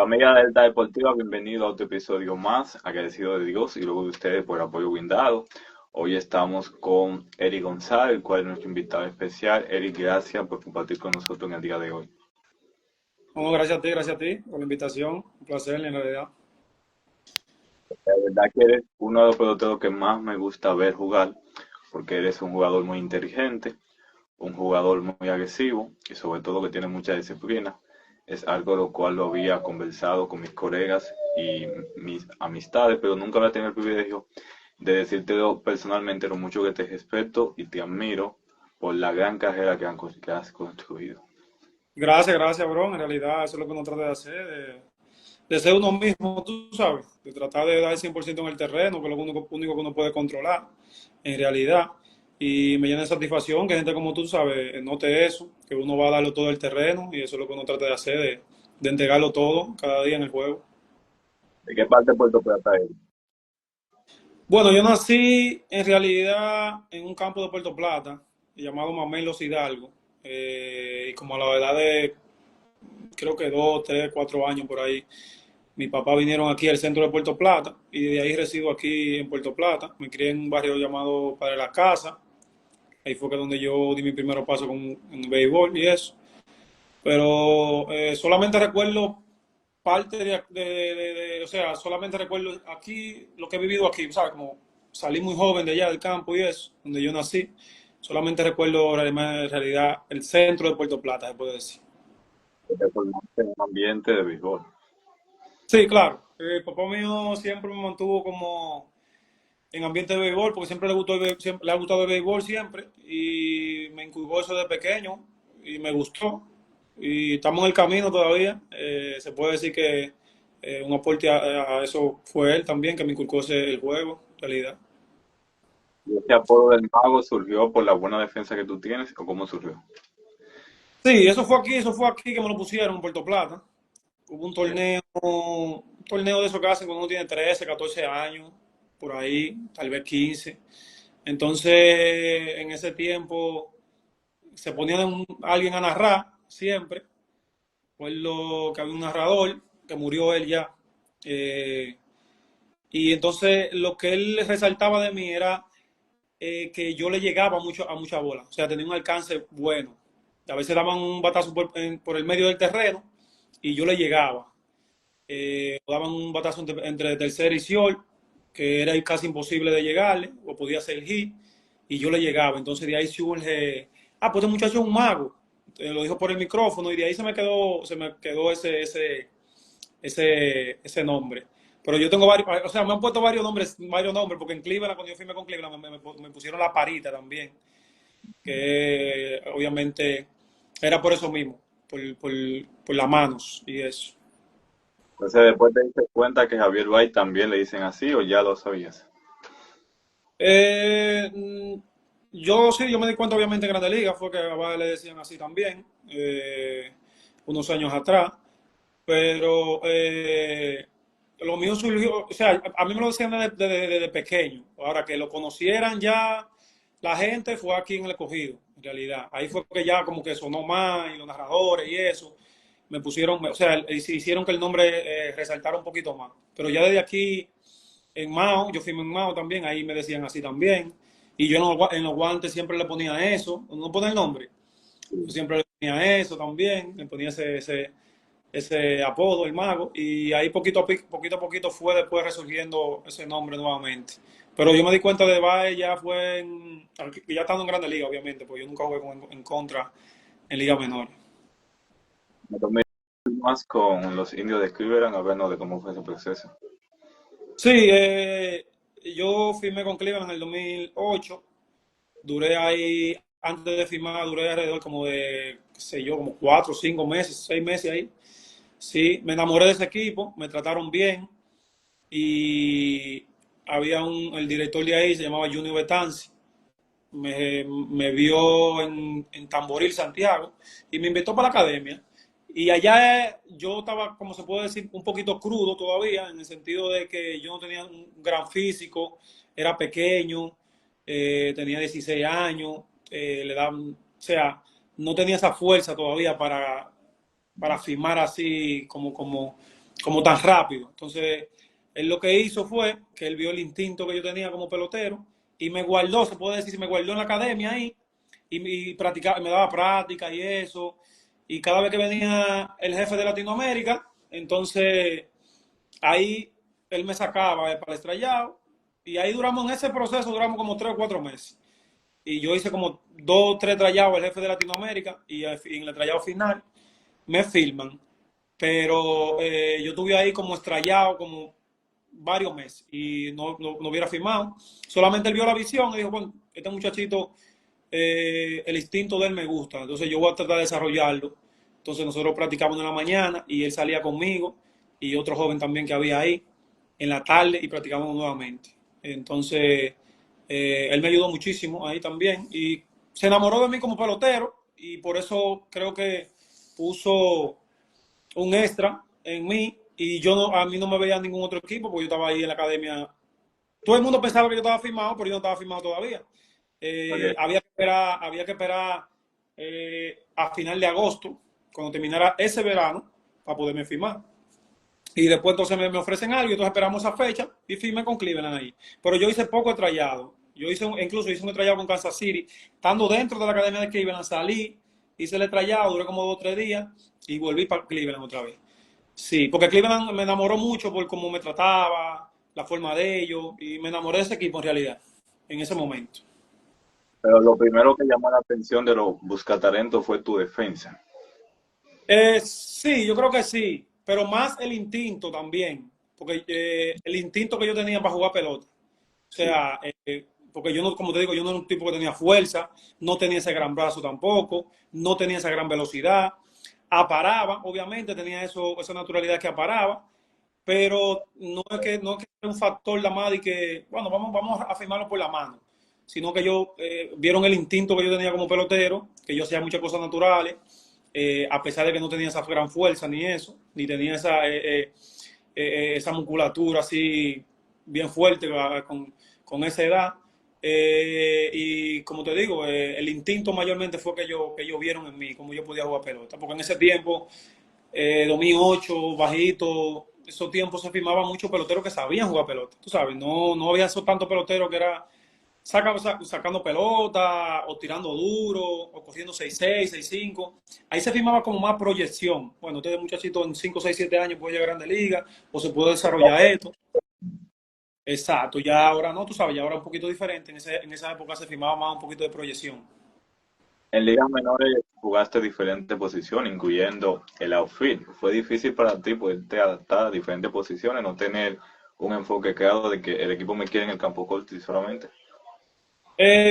Familia Delta Deportiva, bienvenido a otro episodio más. Agradecido de Dios y luego de ustedes por el apoyo brindado. Hoy estamos con Eric González, el cual es nuestro invitado especial. Eric, gracias por compartir con nosotros en el día de hoy. No, gracias a ti por la invitación. Un placer, en realidad. La verdad que eres uno de los peloteros que más me gusta ver jugar, porque eres un jugador muy inteligente, un jugador muy agresivo y sobre todo que tiene mucha disciplina. Es algo lo cual lo había conversado con mis colegas y mis amistades, pero nunca había tenido el privilegio de decírtelo personalmente lo mucho que te respeto y te admiro por la gran carrera que has construido. Gracias, bro. En realidad, eso es lo que uno trata de hacer, de ser uno mismo, tú sabes, de tratar de dar el 100% en el terreno, que es lo único que uno puede controlar, en realidad. Y me llena de satisfacción que gente como tú, sabes, note eso, que uno va a darlo todo el terreno, y eso es lo que uno trata de hacer, de entregarlo todo cada día en el juego. ¿De qué parte de Puerto Plata eres? Bueno, yo nací en realidad en un campo de Puerto Plata, llamado Mamelos Hidalgo, y como a la edad de creo que 2, 3, 4 años por ahí. Mi papá vinieron aquí al centro de Puerto Plata y de ahí resido aquí en Puerto Plata. Me crié en un barrio llamado Padre La Casa. Ahí fue que donde yo di mi primer paso en béisbol y eso. Pero solamente recuerdo parte o sea, solamente recuerdo aquí lo que he vivido aquí, ¿sabes? Como salí muy joven de allá del campo y eso, donde yo nací. Solamente recuerdo en realidad el centro de Puerto Plata, se puede decir. Que te formaste en un ambiente de béisbol. Sí, claro. El papá mío siempre me mantuvo como en ambiente de béisbol, porque siempre le gustó siempre, le ha gustado el béisbol siempre, y me inculcó eso de pequeño, y me gustó. Y estamos en el camino todavía. Se puede decir que un aporte a eso fue él también, que me inculcó el juego, en realidad. ¿Y ese apodo del mago surgió por la buena defensa que tú tienes o cómo surgió? Sí, eso fue aquí que me lo pusieron en Puerto Plata. Hubo un torneo de esos que hacen cuando uno tiene 13, 14 años, por ahí, tal vez 15. Entonces, en ese tiempo se ponía alguien a narrar siempre. Recuerdo que había un narrador que murió él ya. Eh, y entonces lo que él resaltaba de mí era que yo le llegaba mucho a mucha bola. O sea, tenía un alcance bueno. A veces daban un batazo por el medio del terreno y yo le llegaba. Daban un batazo entre tercera y short, que era casi imposible de llegarle, o podía ser hit, y yo le llegaba. Entonces de ahí surge, pues este muchacho es un mago. Lo dijo por el micrófono y de ahí se me quedó ese nombre. Pero yo tengo varios, o sea, me han puesto varios nombres, porque en Cleveland, cuando yo firmé con Cleveland, me pusieron la parita también, que obviamente era por eso mismo, por las manos y eso. Entonces después te diste cuenta que Javier Bay también le dicen así o ya lo sabías. Eh, mm, yo me di cuenta obviamente en Grande Liga, fue que a Bada le decían así también, unos años atrás, pero lo mío surgió, o sea, a mí me lo decían desde pequeño, ahora que lo conocieran ya la gente fue aquí en el Escogido, en realidad, ahí fue que ya como que sonó más y los narradores y eso, me pusieron, o sea, hicieron que el nombre resaltara un poquito más, pero ya desde aquí en Mao, yo firmé en Mao también, ahí me decían así también. Y yo en los guantes siempre le ponía eso, no pone el nombre. Yo siempre le ponía eso también, le ponía ese apodo, el mago. Y ahí poquito a poquito fue después resurgiendo ese nombre nuevamente. Pero yo me di cuenta de Bae ya ya estando en Grande Liga, obviamente, porque yo nunca jugué en contra en Liga Menor. Me tomé más con los indios de Cleveland, hablando de cómo fue ese proceso. Sí, yo firmé con Cleveland en el 2008. Duré ahí, antes de firmar, duré alrededor como de, qué sé yo, como 4, 5 meses, 6 meses ahí. Sí, me enamoré de ese equipo, me trataron bien y el director de ahí se llamaba Junior Betanzi. Me vio en Tamboril, Santiago, y me invitó para la academia. Y allá yo estaba, como se puede decir, un poquito crudo todavía, en el sentido de que yo no tenía un gran físico, era pequeño, tenía 16 años, o sea, no tenía esa fuerza todavía para firmar así como tan rápido. Entonces, él lo que hizo fue que él vio el instinto que yo tenía como pelotero y me guardó, se puede decir, me guardó en la academia ahí y practicaba, me daba práctica y eso. Y cada vez que venía el jefe de Latinoamérica, entonces ahí él me sacaba para el estrellado y ahí duramos en ese proceso, duramos como 3 o 4 meses. Y yo hice como 2 o 3 trayados al jefe de Latinoamérica y en el trayado final me filman. Pero yo estuve ahí como estrellado como varios meses y no hubiera firmado. Solamente él vio la visión y dijo, bueno, este muchachito, el instinto de él me gusta, entonces yo voy a tratar de desarrollarlo. Entonces nosotros practicamos en la mañana y él salía conmigo y otro joven también que había ahí en la tarde y practicamos nuevamente. Entonces, él me ayudó muchísimo ahí también y se enamoró de mí como pelotero y por eso creo que puso un extra en mí y yo no, a mí no me veía en ningún otro equipo porque yo estaba ahí en la academia. Todo el mundo pensaba que yo estaba firmado, pero yo no estaba firmado todavía. Ok. Había que esperar a final de agosto, cuando terminara ese verano, para poderme firmar. Y después entonces me ofrecen algo y entonces esperamos esa fecha y firmé con Cleveland ahí. Pero yo hice poco de trayado. Incluso hice un trayado con Kansas City. Estando dentro de la academia de Cleveland, salí, hice el trayado, duré como 2 o 3 días y volví para Cleveland otra vez. Sí, porque Cleveland me enamoró mucho por cómo me trataba, la forma de ellos, y me enamoré de ese equipo en realidad, en ese momento. Pero lo primero que llamó la atención de los buscatalentos fue tu defensa. Sí, yo creo que sí, pero más el instinto también, porque el instinto que yo tenía para jugar pelota. O Sí. sea, porque yo no, como te digo, yo no era un tipo que tenía fuerza, no tenía ese gran brazo tampoco, no tenía esa gran velocidad. Aparaba, obviamente, tenía esa naturalidad que aparaba, pero no es que era un factor la madre y que, bueno, vamos a firmarlo por la mano, sino que ellos vieron el instinto que yo tenía como pelotero, que yo hacía muchas cosas naturales, a pesar de que no tenía esa gran fuerza ni eso, ni tenía esa musculatura así bien fuerte con esa edad. Y como te digo, el instinto mayormente fue que ellos vieron en mí, cómo yo podía jugar pelota. Porque en ese tiempo, 2008, bajito, esos tiempos se firmaban muchos peloteros que sabían jugar pelota. Tú sabes, no había esos tantos peloteros que era sacando pelota o tirando duro o cogiendo 6-6, 6-5. Ahí se firmaba como más proyección. Bueno, usted muchachito en 5, 6, 7 años puede llegar a Grande Liga o se puede desarrollar esto. Exacto, ya ahora no, tú sabes, ya ahora es un poquito diferente. En esa época se firmaba más un poquito de proyección. En ligas menores jugaste diferentes posiciones, incluyendo el outfield. Fue difícil para ti poderte adaptar a diferentes posiciones, no tener un enfoque claro de que el equipo me quiere en el campo corto y solamente.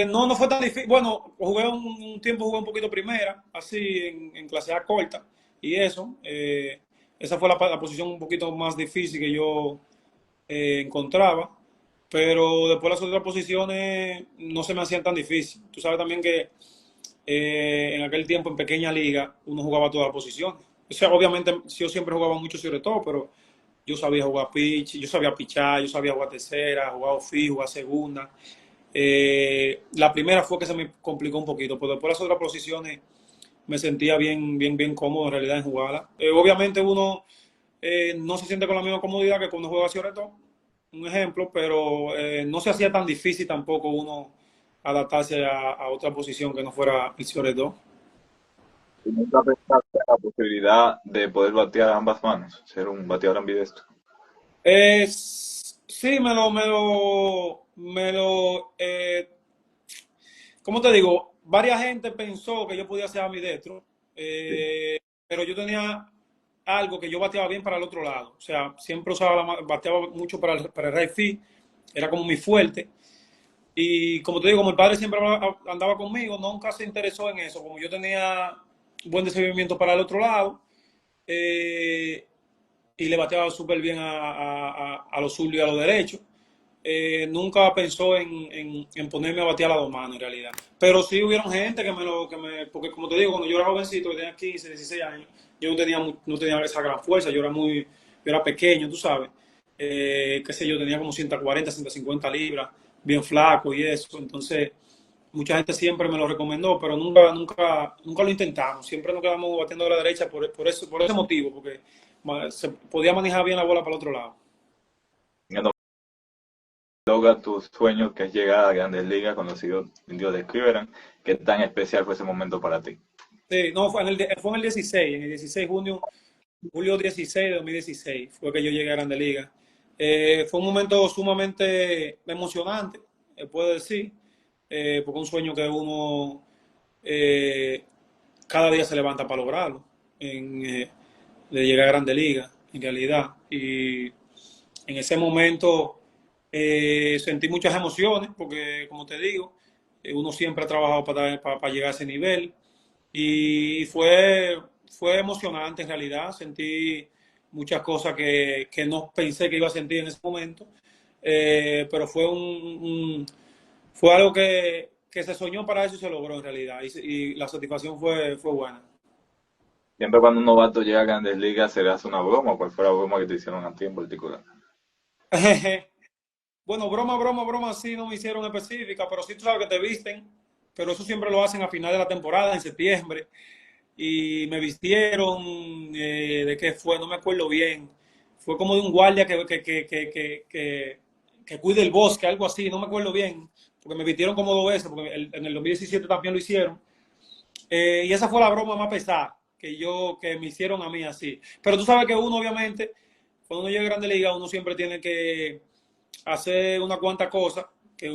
No fue tan difícil. Bueno, jugué un tiempo, jugué un poquito primera, así en clase A corta y eso. Esa fue la posición un poquito más difícil que yo encontraba, pero después las otras posiciones no se me hacían tan difícil. Tú sabes también que en aquel tiempo en pequeña liga uno jugaba todas las posiciones. O sea, obviamente yo siempre jugaba mucho sobre todo, pero yo sabía jugar pitch, yo sabía pichar, yo sabía jugar tercera, jugar off jugar segunda. La primera fue que se me complicó un poquito, pero después las otras posiciones me sentía bien, bien, bien cómodo en realidad en jugarla. Obviamente uno no se siente con la misma comodidad que cuando juega sobre todo, un ejemplo, pero no se hacía tan difícil tampoco uno adaptarse a otra posición que no fuera el sobre todo. ¿Y nunca pensaste en la posibilidad de poder batear a ambas manos, ser un bateador ambidestro? Sí, ¿cómo te digo? Varias gente pensó que yo podía ser ambidestro, Sí. pero yo tenía algo que yo bateaba bien para el otro lado. O sea, siempre bateaba mucho para el right field, era como mi fuerte. Y como te digo, como el padre siempre andaba conmigo, nunca se interesó en eso. Como yo tenía buen desenvolvimiento para el otro lado, eh, y le bateaba súper bien a los zurdos y a los derechos. Nunca pensó en ponerme a batear a las dos manos en realidad. Pero sí hubieron gente porque como te digo, cuando yo era jovencito, que tenía 15, 16 años, yo no tenía esa gran fuerza, yo era pequeño, tú sabes. Qué sé yo, tenía como 140, 150 libras, bien flaco y eso. Entonces, mucha gente siempre me lo recomendó, pero nunca lo intentamos. Siempre nos quedamos batiendo a la derecha por ese motivo, porque se podía manejar bien la bola para el otro lado. Cuando logra tu sueño, que es llegar a Grandes Ligas con los Indios de Cleveland, ¿qué tan especial fue ese momento para ti? Sí, no, fue en el 16, en el 16 julio 16 de 2016 fue que yo llegué a Grande Liga. Fue un momento sumamente emocionante, puedo decir, porque es un sueño que uno eh, cada día se levanta para lograrlo, de llegar a Grande Liga, en realidad. Y en ese momento sentí muchas emociones, porque como te digo, uno siempre ha trabajado para llegar a ese nivel. Y fue emocionante en realidad, sentí muchas cosas que no pensé que iba a sentir en ese momento, pero fue algo que se soñó para eso y se logró en realidad, y la satisfacción fue buena. Siempre cuando un novato llega a Grandes Ligas, ¿se le hace una broma? ¿Cuál fue la broma que te hicieron a ti en particular? Bueno, broma, sí no me hicieron específica, pero sí tú sabes que te visten, pero eso siempre lo hacen a final de la temporada, en septiembre, y me vistieron, ¿de qué fue? No me acuerdo bien. Fue como de un guardia que cuide el bosque, algo así, no me acuerdo bien, porque me vistieron como dos veces, porque en el 2017 también lo hicieron. Y esa fue la broma más pesada que me hicieron a mí así. Pero tú sabes que uno, obviamente, cuando uno llega a Grande Liga, uno siempre tiene que hacer una cuanta cosas que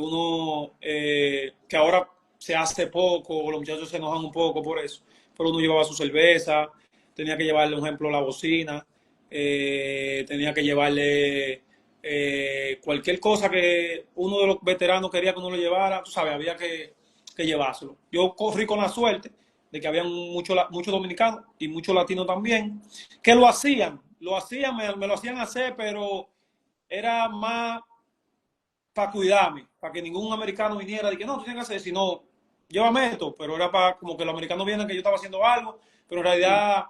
ahora se hace poco, o los muchachos se enojan un poco por eso. Pero uno llevaba su cerveza, tenía que llevarle, por ejemplo, la bocina, tenía que llevarle cualquier cosa que uno de los veteranos quería que uno lo llevara, tú sabes, había que llevárselo. Yo corrí con la suerte de que había muchos dominicanos y muchos latinos también, que me lo hacían hacer, pero era más para cuidarme, para que ningún americano viniera y que no, tú tienes que hacer, sino llévame esto, pero era para como que los americanos vieran que yo estaba haciendo algo, pero en realidad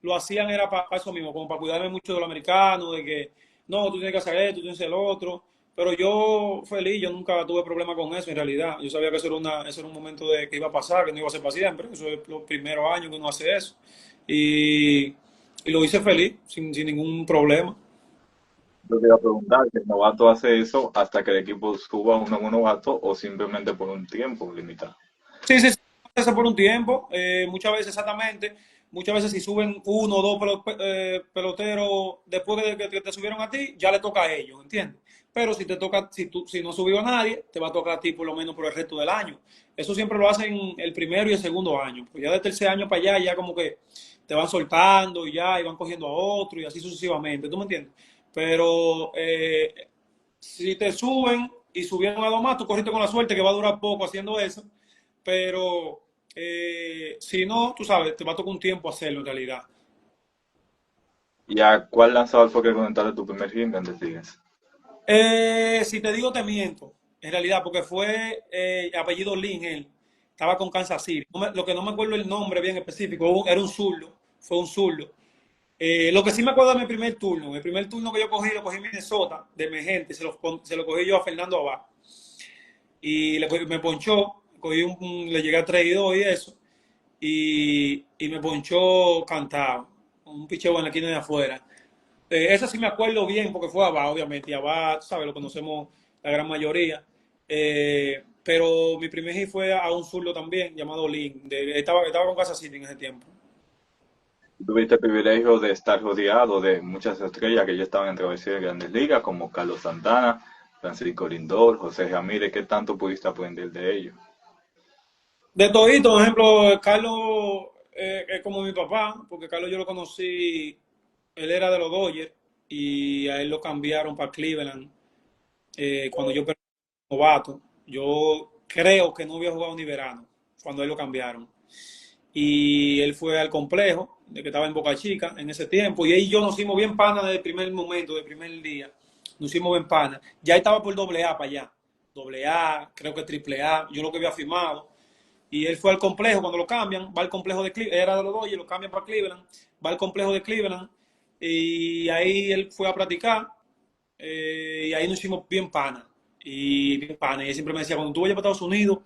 lo hacían era para eso mismo, como para cuidarme mucho de los americanos, de que no, tú tienes que hacer esto, tú tienes que hacer lo otro, pero yo feliz, yo nunca tuve problema con eso en realidad, yo sabía que eso era un momento de que iba a pasar, que no iba a ser para siempre, eso es los primeros años que uno hace eso, y, y lo hice feliz, sin ningún problema. Yo te iba a preguntar, ¿que el novato hace eso hasta que el equipo suba a un nuevo novato o simplemente por un tiempo limitado? Sí, eso por un tiempo, muchas veces exactamente, muchas veces si suben uno o dos peloteros después que te subieron a ti, ya le toca a ellos, ¿entiendes? Pero si te toca, si no subió a nadie, te va a tocar a ti por lo menos por el resto del año. Eso siempre lo hacen el primero y el segundo año, pues ya del tercer año para allá ya como que te van soltando y van cogiendo a otro y así sucesivamente, ¿tú me entiendes? Pero si te suben y subieron a dos más, tú corriste con la suerte que va a durar poco haciendo eso, pero si no, tú sabes, te va a tocar un tiempo hacerlo en realidad. ¿Y a cuál lanzador fue que conectaste tu primer hit en Grandes Ligas? Si te digo, te miento, en realidad, porque fue apellido Lin, él estaba con Kansas City. Lo que no me acuerdo el nombre bien específico, era un zurdo, fue un zurdo. Lo que sí me acuerdo de mi primer turno que yo cogí, lo cogí en Minnesota, de emergente, se lo cogí yo a Fernando Abad. Y me ponchó, le llegué a 3 y 2 y eso, y me ponchó cantado, un picheo en la esquina de afuera. Eso sí me acuerdo bien porque fue Abad, obviamente, y Abad, tú sabes, lo conocemos la gran mayoría. Pero mi primer hit fue a un zurdo también, llamado Lin. Estaba con Kansas City en ese tiempo. Tuviste el privilegio de estar rodeado de muchas estrellas que ya estaban en travesía de Grandes Ligas, como Carlos Santana, Francisco Lindor, José Ramírez. ¿Qué tanto pudiste aprender de ellos? De todito, por ejemplo, Carlos es como mi papá, porque Carlos yo lo conocí, él era de los Dodgers y a él lo cambiaron para Cleveland cuando yo perdí novato. Yo creo que no había jugado ni verano cuando a él lo cambiaron. Y él fue al complejo, de que estaba en Boca Chica en ese tiempo, y él y yo nos hicimos bien pana desde el primer momento, del primer día. Nos hicimos bien pana. Ya estaba por doble A para allá. Doble A, creo que triple A, yo lo que había firmado. Y él fue al complejo cuando lo cambian, va al complejo de Cleveland, era de los Dodgers, lo cambian para Cleveland, va al complejo de Cleveland y ahí él fue a practicar y ahí nos hicimos bien pana. Y bien pana. Y él siempre me decía, cuando tú vayas para Estados Unidos,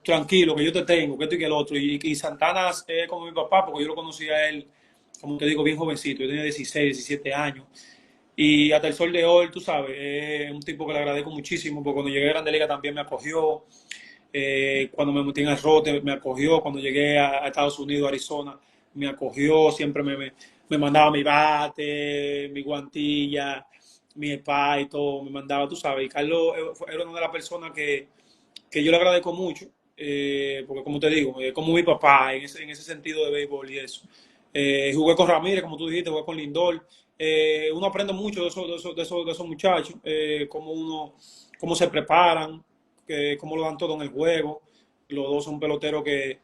tranquilo, que yo te tengo, que esto y que el otro. Y Santana es como mi papá, porque yo lo conocí a él como te digo, bien jovencito. Yo tenía 16, 17 años. Y hasta el sol de hoy, tú sabes, es un tipo que le agradezco muchísimo, porque cuando llegué a Grande Liga también me acogió. Cuando me metí en el rote, me acogió. Cuando llegué a Estados Unidos, Arizona, me acogió. Siempre me mandaba mi bate, mi guantilla, mi spa y todo. Me mandaba, tú sabes. Y Carlos era una de las personas que yo le agradezco mucho, porque como te digo, como mi papá en ese sentido de béisbol y eso. Jugué con Ramírez, como tú dijiste, jugué con Lindor. Uno aprende mucho de esos muchachos, cómo se preparan, cómo lo dan todo en el juego. Los dos son peloteros que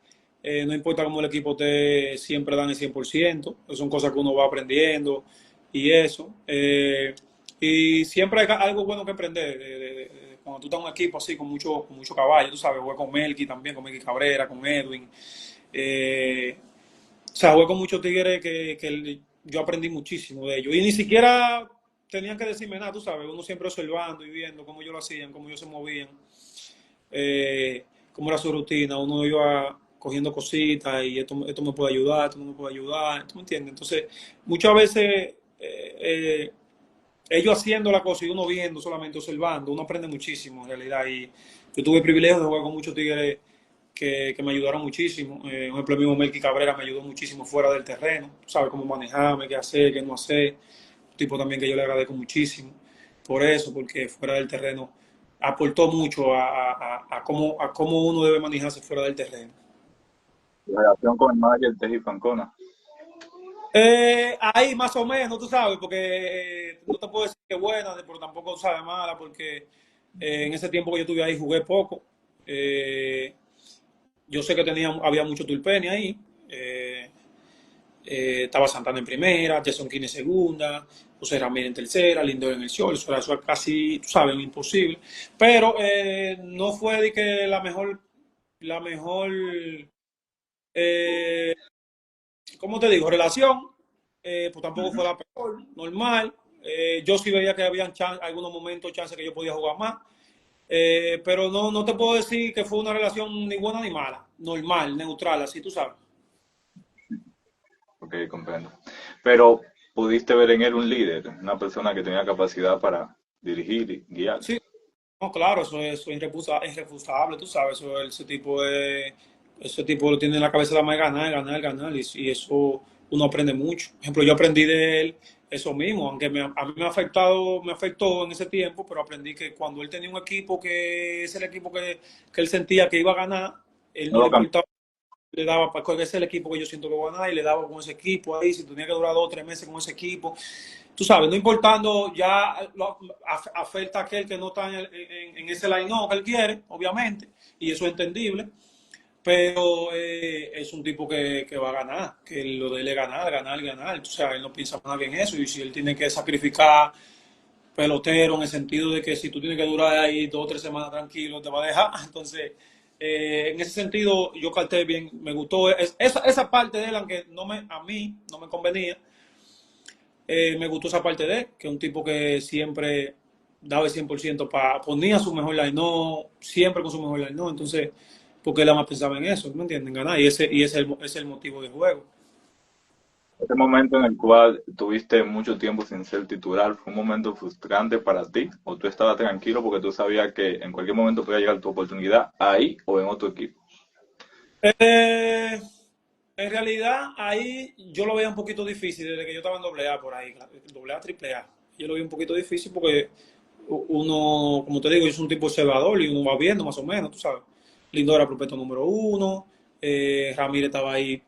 no importa cómo el equipo esté, siempre dan el 100%. Son cosas que uno va aprendiendo y eso. Y siempre hay algo bueno que aprender cuando tú estás en un equipo así con mucho caballo, tú sabes, jugué con Melky también, con Melky Cabrera, con Edwin. O sea, jugué con muchos tigres yo aprendí muchísimo de ellos. Y ni siquiera tenían que decirme nada, tú sabes, uno siempre observando y viendo cómo ellos lo hacían, cómo ellos se movían, cómo era su rutina, uno iba cogiendo cositas y esto me puede ayudar, esto no me puede ayudar, ¿tú me entiendes? Entonces, muchas veces ellos haciendo la cosa y uno viendo, solamente observando, uno aprende muchísimo en realidad. Y yo tuve el privilegio de jugar con muchos tigres que me ayudaron muchísimo. Un ejemplo, el mismo Melky Cabrera me ayudó muchísimo fuera del terreno, sabe cómo manejarme, qué hacer, qué no hacer. Un tipo también que yo le agradezco muchísimo por eso, porque fuera del terreno aportó mucho a cómo uno debe manejarse fuera del terreno. La relación con el manager Teji Fancona. Ahí más o menos, tú sabes, porque no te puedo decir que buena, pero tampoco sabe mala, porque en ese tiempo que yo estuve ahí jugué poco. Eh, yo sé que había mucho Tulpeni ahí. Estaba Santana en primera, Jason King en segunda, José Ramírez en tercera, Lindor en el short. Eso era casi, tú sabes, imposible. Pero no fue de que la mejor, eh, ¿cómo te digo? Relación, pues tampoco fue la peor, normal. Yo sí veía que había algunos momentos, chances que yo podía jugar más. Pero no te puedo decir que fue una relación ni buena ni mala. Normal, neutral, así tú sabes. Ok, comprendo. Pero pudiste ver en él un líder, una persona que tenía capacidad para dirigir y guiar. Sí, no, claro, eso es irrefutable, tú sabes. Ese tipo lo tiene en la cabeza de más ganar, ganar, ganar. Y eso uno aprende mucho. Por ejemplo, yo aprendí de él eso mismo, aunque a mí me afectó en ese tiempo, pero aprendí que cuando él tenía un equipo que es el equipo que él sentía que iba a ganar, él No no le lo cambió. importaba, le daba para que ese es el equipo que yo siento que va a ganar y le daba con ese equipo ahí, si tenía que durar 2 o 3 meses con ese equipo. Tú sabes, no importando ya afecta a aquel que no está en ese line-up que él quiere, obviamente, y eso es entendible, pero es un tipo que va a ganar, que lo de él es ganar, ganar, ganar. O sea, él no piensa más que en eso, y si él tiene que sacrificar pelotero en el sentido de que si tú tienes que durar ahí 2 o 3 semanas tranquilo, te va a dejar. Entonces, en ese sentido, yo capté bien, me gustó esa parte de él, aunque a mí no me convenía. Me gustó esa parte de él, que es un tipo que siempre daba el 100% ponía su mejor line, no, siempre con su mejor line, no. Entonces, porque él más pensaba en eso, ¿me entienden? Ganar, ese es el motivo de juego. Ese momento en el cual tuviste mucho tiempo sin ser titular, ¿fue un momento frustrante para ti? ¿O tú estabas tranquilo porque tú sabías que en cualquier momento podía llegar tu oportunidad ahí o en otro equipo? Eh, en realidad, ahí yo lo veía un poquito difícil desde que yo estaba en doble A por ahí, doble A, triple A. Yo lo veía un poquito difícil porque uno, como te digo, yo soy un tipo observador y uno va viendo más o menos, tú sabes. Lindor era prospecto número uno, Ramírez estaba ahí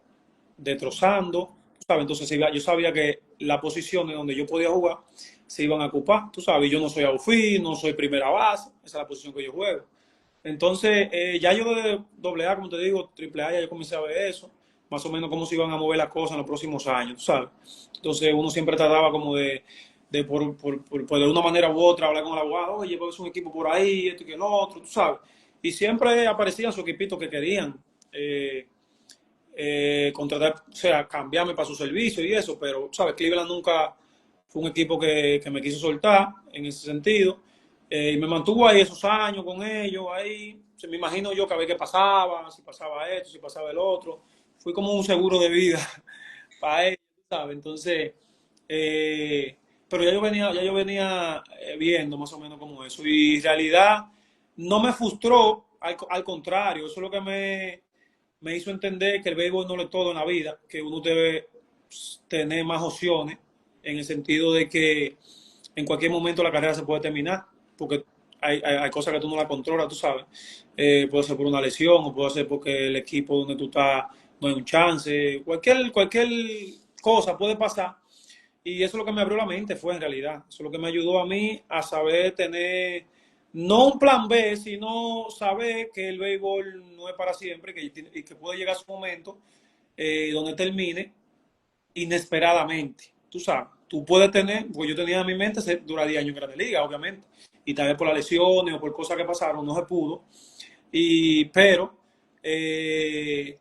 destrozando, tú sabes. Entonces yo sabía que las posiciones donde yo podía jugar se iban a ocupar, tú sabes. Yo no soy outfield, no soy primera base, esa es la posición que yo juego. Entonces, ya yo de doble A, como te digo, triple A, ya yo comencé a ver eso, más o menos cómo se iban a mover las cosas en los próximos años, ¿sabes? Entonces, uno siempre trataba como por de una manera u otra, hablar con el abogado, oye, pues es un equipo por ahí, esto y que el otro, tú sabes. Y siempre aparecían sus equipitos que querían contratar, o sea, cambiarme para su servicio y eso, pero, ¿sabes? Cleveland nunca fue un equipo que me quiso soltar en ese sentido. Y me mantuvo ahí esos años con ellos, ahí. O sea, me imagino yo que a ver qué pasaba, si pasaba esto, si pasaba el otro. Fui como un seguro de vida para ellos, ¿sabes? Entonces, eh, pero ya yo venía viendo más o menos como eso. Y en realidad no me frustró, al contrario, eso es lo que me hizo entender que el béisbol no es todo en la vida, que uno debe tener más opciones, en el sentido de que en cualquier momento la carrera se puede terminar, porque hay cosas que tú no la controlas, tú sabes. Puede ser por una lesión, o puede ser porque el equipo donde tú estás no hay un chance, cualquier cosa puede pasar. Y eso es lo que me abrió la mente, fue en realidad. Eso es lo que me ayudó a mí a saber tener, no un plan B, sino saber que el béisbol no es para siempre, y que puede llegar su momento donde termine inesperadamente. Tú sabes, tú puedes tener, pues yo tenía en mi mente durar 10 años en Grandes Ligas, obviamente, y tal vez por las lesiones o por cosas que pasaron no se pudo, pero eso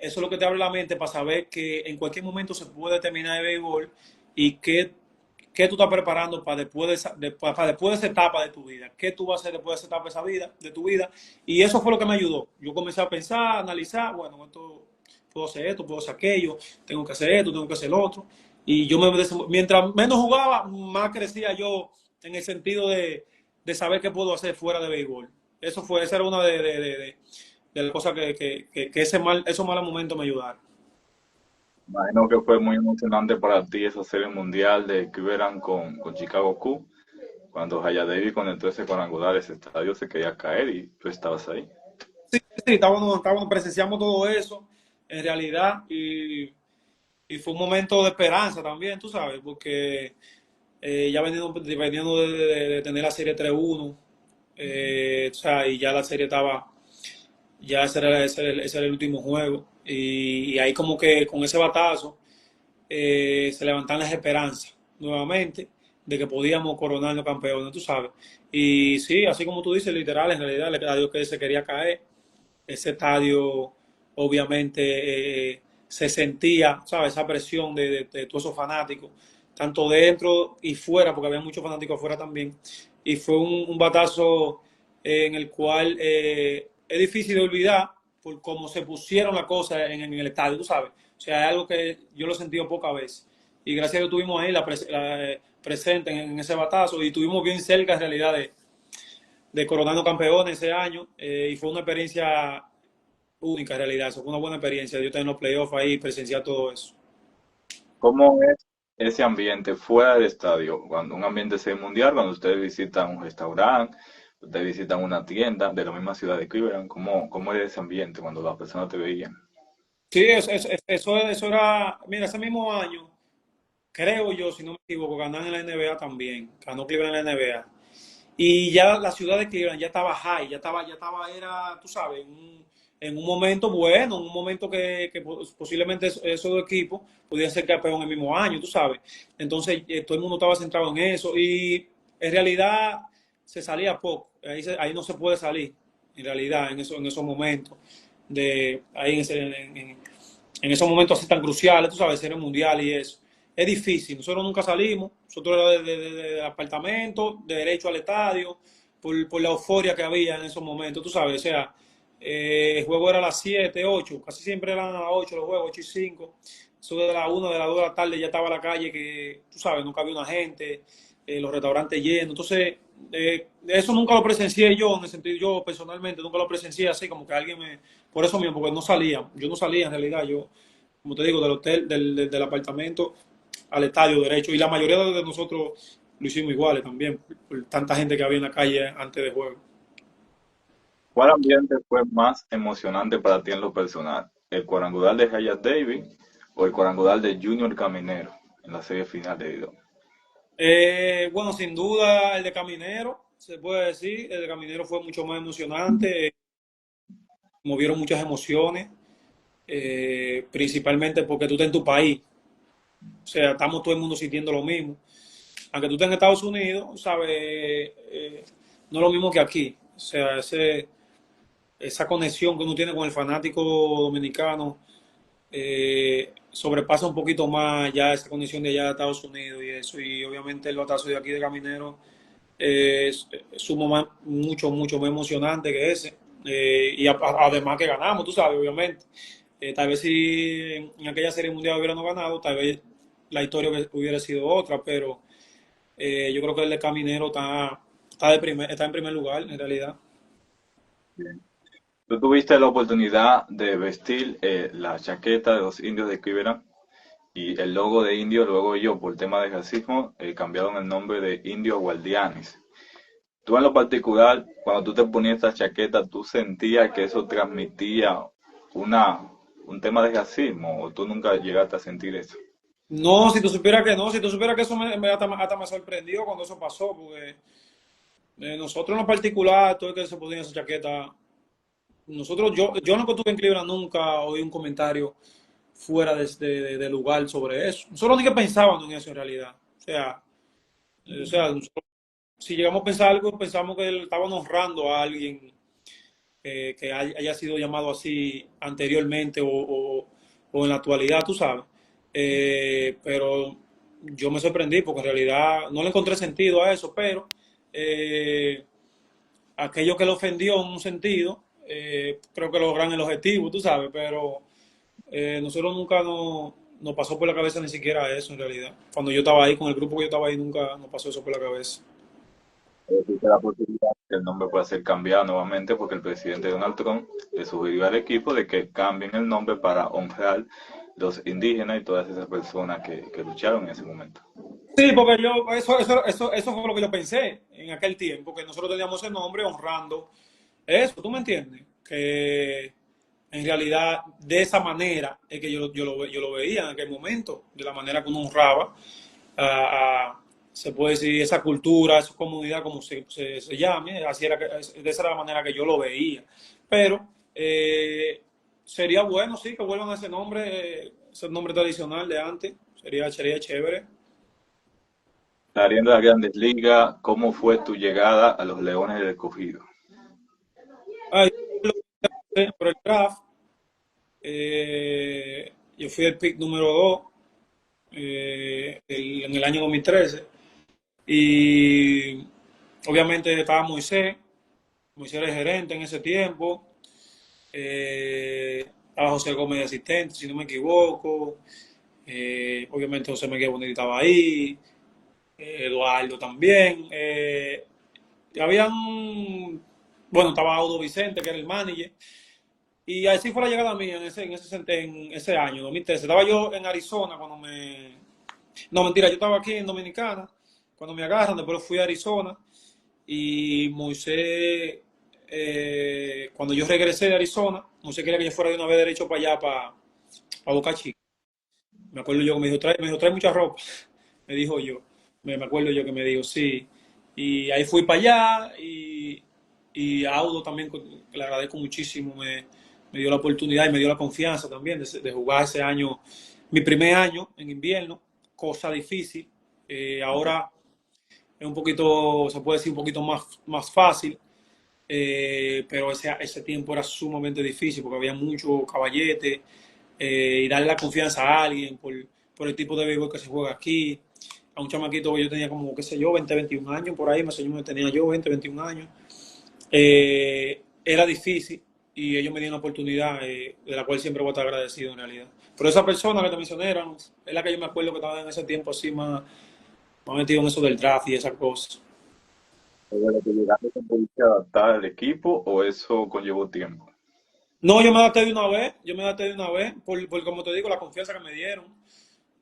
es lo que te abre la mente para saber que en cualquier momento se puede terminar el béisbol y que tú estás preparando para para después de esa etapa de tu vida, qué tú vas a hacer después de esa etapa de, esa vida, de tu vida. Y eso fue lo que me ayudó. Yo comencé a pensar, a analizar, bueno, puedo hacer esto, puedo hacer aquello, tengo que hacer esto, tengo que hacer lo otro. Y mientras menos jugaba, más crecía yo en el sentido de saber qué puedo hacer fuera de béisbol. Esa era una de las cosas que esos malos momentos me ayudaron. Imagino que fue muy emocionante para ti esa serie mundial de Cleveland con Chicago Cubs, cuando Jaya Davis conectó ese cuadrangular, ese estadio se quería caer y tú estabas ahí. Sí, sí, presenciamos todo eso en realidad, y fue un momento de esperanza también, tú sabes, porque ya veniendo de tener la serie 3-1, o sea, y ya la serie estaba, ya ese era el último juego, y ahí como que con ese batazo se levantan las esperanzas nuevamente de que podíamos coronarnos campeones, tú sabes. Y sí, así como tú dices, literal, en realidad, el estadio que se quería caer, ese estadio obviamente se sentía, ¿sabes? Esa presión de todos esos fanáticos, tanto dentro y fuera, porque había muchos fanáticos afuera también. Y fue un batazo en el cual es difícil de olvidar por cómo se pusieron las cosas en el estadio, tú sabes. O sea, es algo que yo lo he sentido pocas veces. Y gracias a Dios tuvimos ahí presente en ese batazo, y estuvimos bien cerca en realidad de coronando campeones ese año, y fue una experiencia única en realidad. Eso fue una buena experiencia. Yo tengo los playoffs ahí y presenciar todo eso. ¿Cómo es ese ambiente fuera del estadio? Cuando un ambiente se mundial, cuando ustedes visitan un restaurante, ustedes visitan una tienda de la misma ciudad de Cleveland, ¿cómo era ese ambiente cuando las personas te veían? Sí, eso era, mira, ese mismo año, creo yo, si no me equivoco, ganaron en la NBA también, ganó Cleveland en la NBA. Y ya la ciudad de Cleveland ya estaba high, era, tú sabes, en un momento bueno, en un momento que posiblemente esos dos equipos podían ser campeón el mismo año, tú sabes. Entonces todo el mundo estaba centrado en eso, y en realidad se salía poco, ahí no se puede salir, en realidad, en esos momentos, ahí en esos momentos así tan cruciales, tú sabes, serie mundial y eso. Es difícil, nosotros nunca salimos, nosotros era de apartamento, de derecho al estadio, por la euforia que había en esos momentos, tú sabes, o sea, el juego era a las 7 8, casi siempre eran a las 8 los juegos, 8 y 5, eso de la 1, de las 2 de la tarde ya estaba la calle, que tú sabes, nunca había una gente, los restaurantes llenos, entonces eso nunca lo presencié yo, en el sentido, yo personalmente nunca lo presencié así, como que alguien por eso mismo, porque no salía, yo no salía en realidad, yo, como te digo, del hotel, del apartamento al estadio derecho, y la mayoría de nosotros lo hicimos iguales también, por tanta gente que había en la calle antes de juego. ¿Cuál ambiente fue más emocionante para ti en lo personal? ¿El cuadrangular de Hayat Davis o el cuadrangular de Junior Caminero en la serie final de Ido? Bueno, sin duda el de Caminero, se puede decir, el de Caminero fue mucho más emocionante, movieron muchas emociones, principalmente porque tú estás en tu país, o sea, estamos todo el mundo sintiendo lo mismo. Aunque tú estés en Estados Unidos, ¿sabes? No es lo mismo que aquí. O sea, esa conexión que uno tiene con el fanático dominicano sobrepasa un poquito más ya esa conexión de allá de Estados Unidos y eso. Y obviamente el batazo de aquí de Caminero es mucho más emocionante que ese. Además que ganamos, tú sabes, obviamente. Tal vez si en aquella serie mundial hubiéramos ganado, tal vez la historia hubiera sido otra, pero yo creo que el de Caminero está en primer lugar, en realidad. Bien. ¿Tú tuviste la oportunidad de vestir la chaqueta de los indios de Cleveland? Y el logo de indio, luego ellos, por tema de racismo, cambiaron el nombre de Indios Guardianes. Tú en lo particular, cuando tú te ponías esta chaqueta, ¿tú sentías que eso transmitía una, un tema de racismo o tú nunca llegaste a sentir eso? No, si tú supieras que no, si tú supieras que eso hasta me sorprendió cuando eso pasó, porque nosotros en lo particular, todo el que se ponía esa chaqueta, yo no que estuve en Cleveland nunca oí un comentario fuera de lugar sobre eso. Nosotros ni que pensábamos en eso en realidad. Nosotros, si llegamos a pensar algo, pensamos que estaban honrando a alguien que haya sido llamado así anteriormente o en la actualidad, tú sabes. Pero yo me sorprendí porque en realidad no le encontré sentido a eso, pero eh, aquello que lo ofendió en un sentido, creo que logran el objetivo, tú sabes, pero nosotros nunca nos pasó por la cabeza ni siquiera eso en realidad. Cuando yo estaba ahí, con el grupo que yo estaba ahí, nunca nos pasó eso por la cabeza. Existe la posibilidad de que el nombre pueda ser cambiado nuevamente porque el presidente Donald Trump le sugirió al equipo de que cambien el nombre para honrar los indígenas y todas esas personas que lucharon en ese momento. Sí, porque eso fue lo que yo pensé en aquel tiempo, que nosotros teníamos ese nombre honrando eso, ¿tú me entiendes? Que en realidad de esa manera es que yo lo veía en aquel momento, de la manera que uno honraba se puede decir, esa cultura, esa comunidad, como se llame, de esa era la manera que yo lo veía. Pero sería bueno, sí, que vuelvan a ese nombre tradicional de antes, sería chévere. Saliendo de las grandes ligas, ¿cómo fue tu llegada a los Leones del Escogido? Ah, por el draft, yo fui el pick número 2 en el año 2013 y obviamente estaba Moisés era el gerente en ese tiempo, estaba José Gómez de asistente, si no me equivoco, obviamente José Miguel Bonito estaba ahí, Eduardo también, habían, bueno, estaba Audo Vicente, que era el manager, y así fue la llegada mía en ese año, 2013. Estaba yo en Arizona cuando no, mentira, yo estaba aquí en Dominicana cuando me agarran, después fui a Arizona y Moisés, cuando yo regresé de Arizona, Moisés quería que yo fuera de una vez derecho para allá, para Boca Chica. Me acuerdo yo que me dijo, trae mucha ropa, me dijo yo. Me acuerdo yo que me dijo, sí. Y ahí fui para allá y a Audo también, que le agradezco muchísimo, me dio la oportunidad y me dio la confianza también de jugar ese año, mi primer año en invierno, cosa difícil. Ahora es un poquito, se puede decir un poquito más fácil, pero ese tiempo era sumamente difícil porque había mucho caballete y darle la confianza a alguien por el tipo de béisbol que se juega aquí. A un chamaquito que yo tenía como, qué sé yo, 20, 21 años, por ahí, más o menos tenía yo 20, 21 años. Era difícil y ellos me dieron una oportunidad de la cual siempre voy a estar agradecido en realidad. Pero esa persona que te mencioné es la que yo me acuerdo que estaba en ese tiempo así más metido en eso del draft y esas cosas. ¿Desde que llegaste te pudiste adaptar al equipo o eso conllevó tiempo? No, yo me adapté de una vez, yo me adapté de una vez, por como te digo, la confianza que me dieron.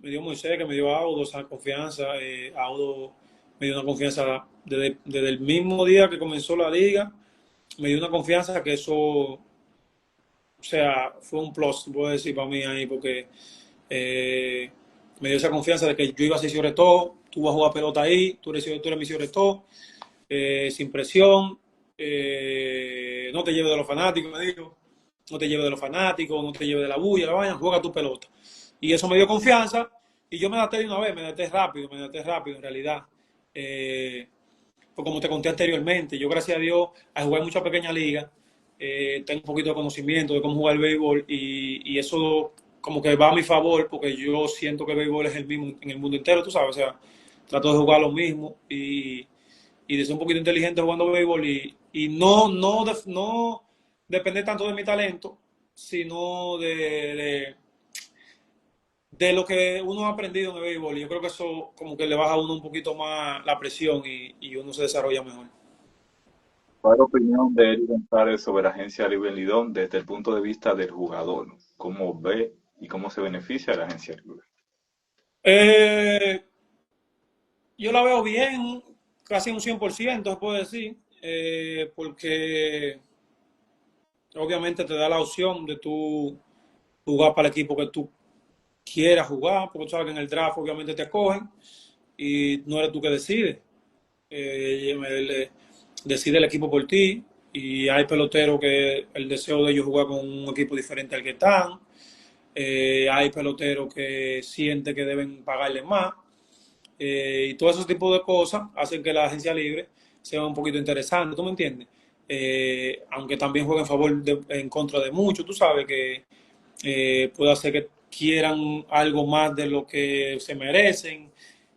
Me dio Moisés, que me dio Audo, esa confianza. Audo me dio una confianza desde el mismo día que comenzó la liga. Me dio una confianza que eso, o sea, fue un plus, puedo decir, para mí ahí, porque me dio esa confianza de que yo iba a ser sobre todo, tú vas a jugar pelota ahí, tú eres mi sobre todo, sin presión, no te lleves de los fanáticos, me dijo, no te lleves de los fanáticos, no te lleves de la bulla, la vaina, juega tu pelota. Y eso me dio confianza y yo me adapté de una vez, me adapté rápido en realidad. Pues como te conté anteriormente, yo gracias a Dios a jugar en muchas pequeñas ligas, tengo un poquito de conocimiento de cómo jugar el béisbol y eso como que va a mi favor porque yo siento que el béisbol es el mismo en el mundo entero, tú sabes, o sea, trato de jugar lo mismo y de ser un poquito inteligente jugando béisbol y no depender tanto de mi talento, sino de lo que uno ha aprendido en el béisbol. Yo creo que eso como que le baja a uno un poquito más la presión y uno se desarrolla mejor. ¿Cuál es la opinión de Eric González sobre la agencia libre Lidón desde el punto de vista del jugador? ¿Cómo ve y cómo se beneficia de la agencia libre? Eh, yo la veo bien, casi un 100%, se puede decir, porque obviamente te da la opción de tú jugar para el equipo que tú quieras jugar, porque tú sabes que en el draft obviamente te cogen y no eres tú que decides. Decide el equipo por ti y hay peloteros que el deseo de ellos jugar con un equipo diferente al que están. Hay peloteros que sienten que deben pagarle más. Y todo ese tipo de cosas hacen que la agencia libre sea un poquito interesante, ¿tú me entiendes? Aunque también juega en favor en contra de muchos, tú sabes que puede hacer que quieran algo más de lo que se merecen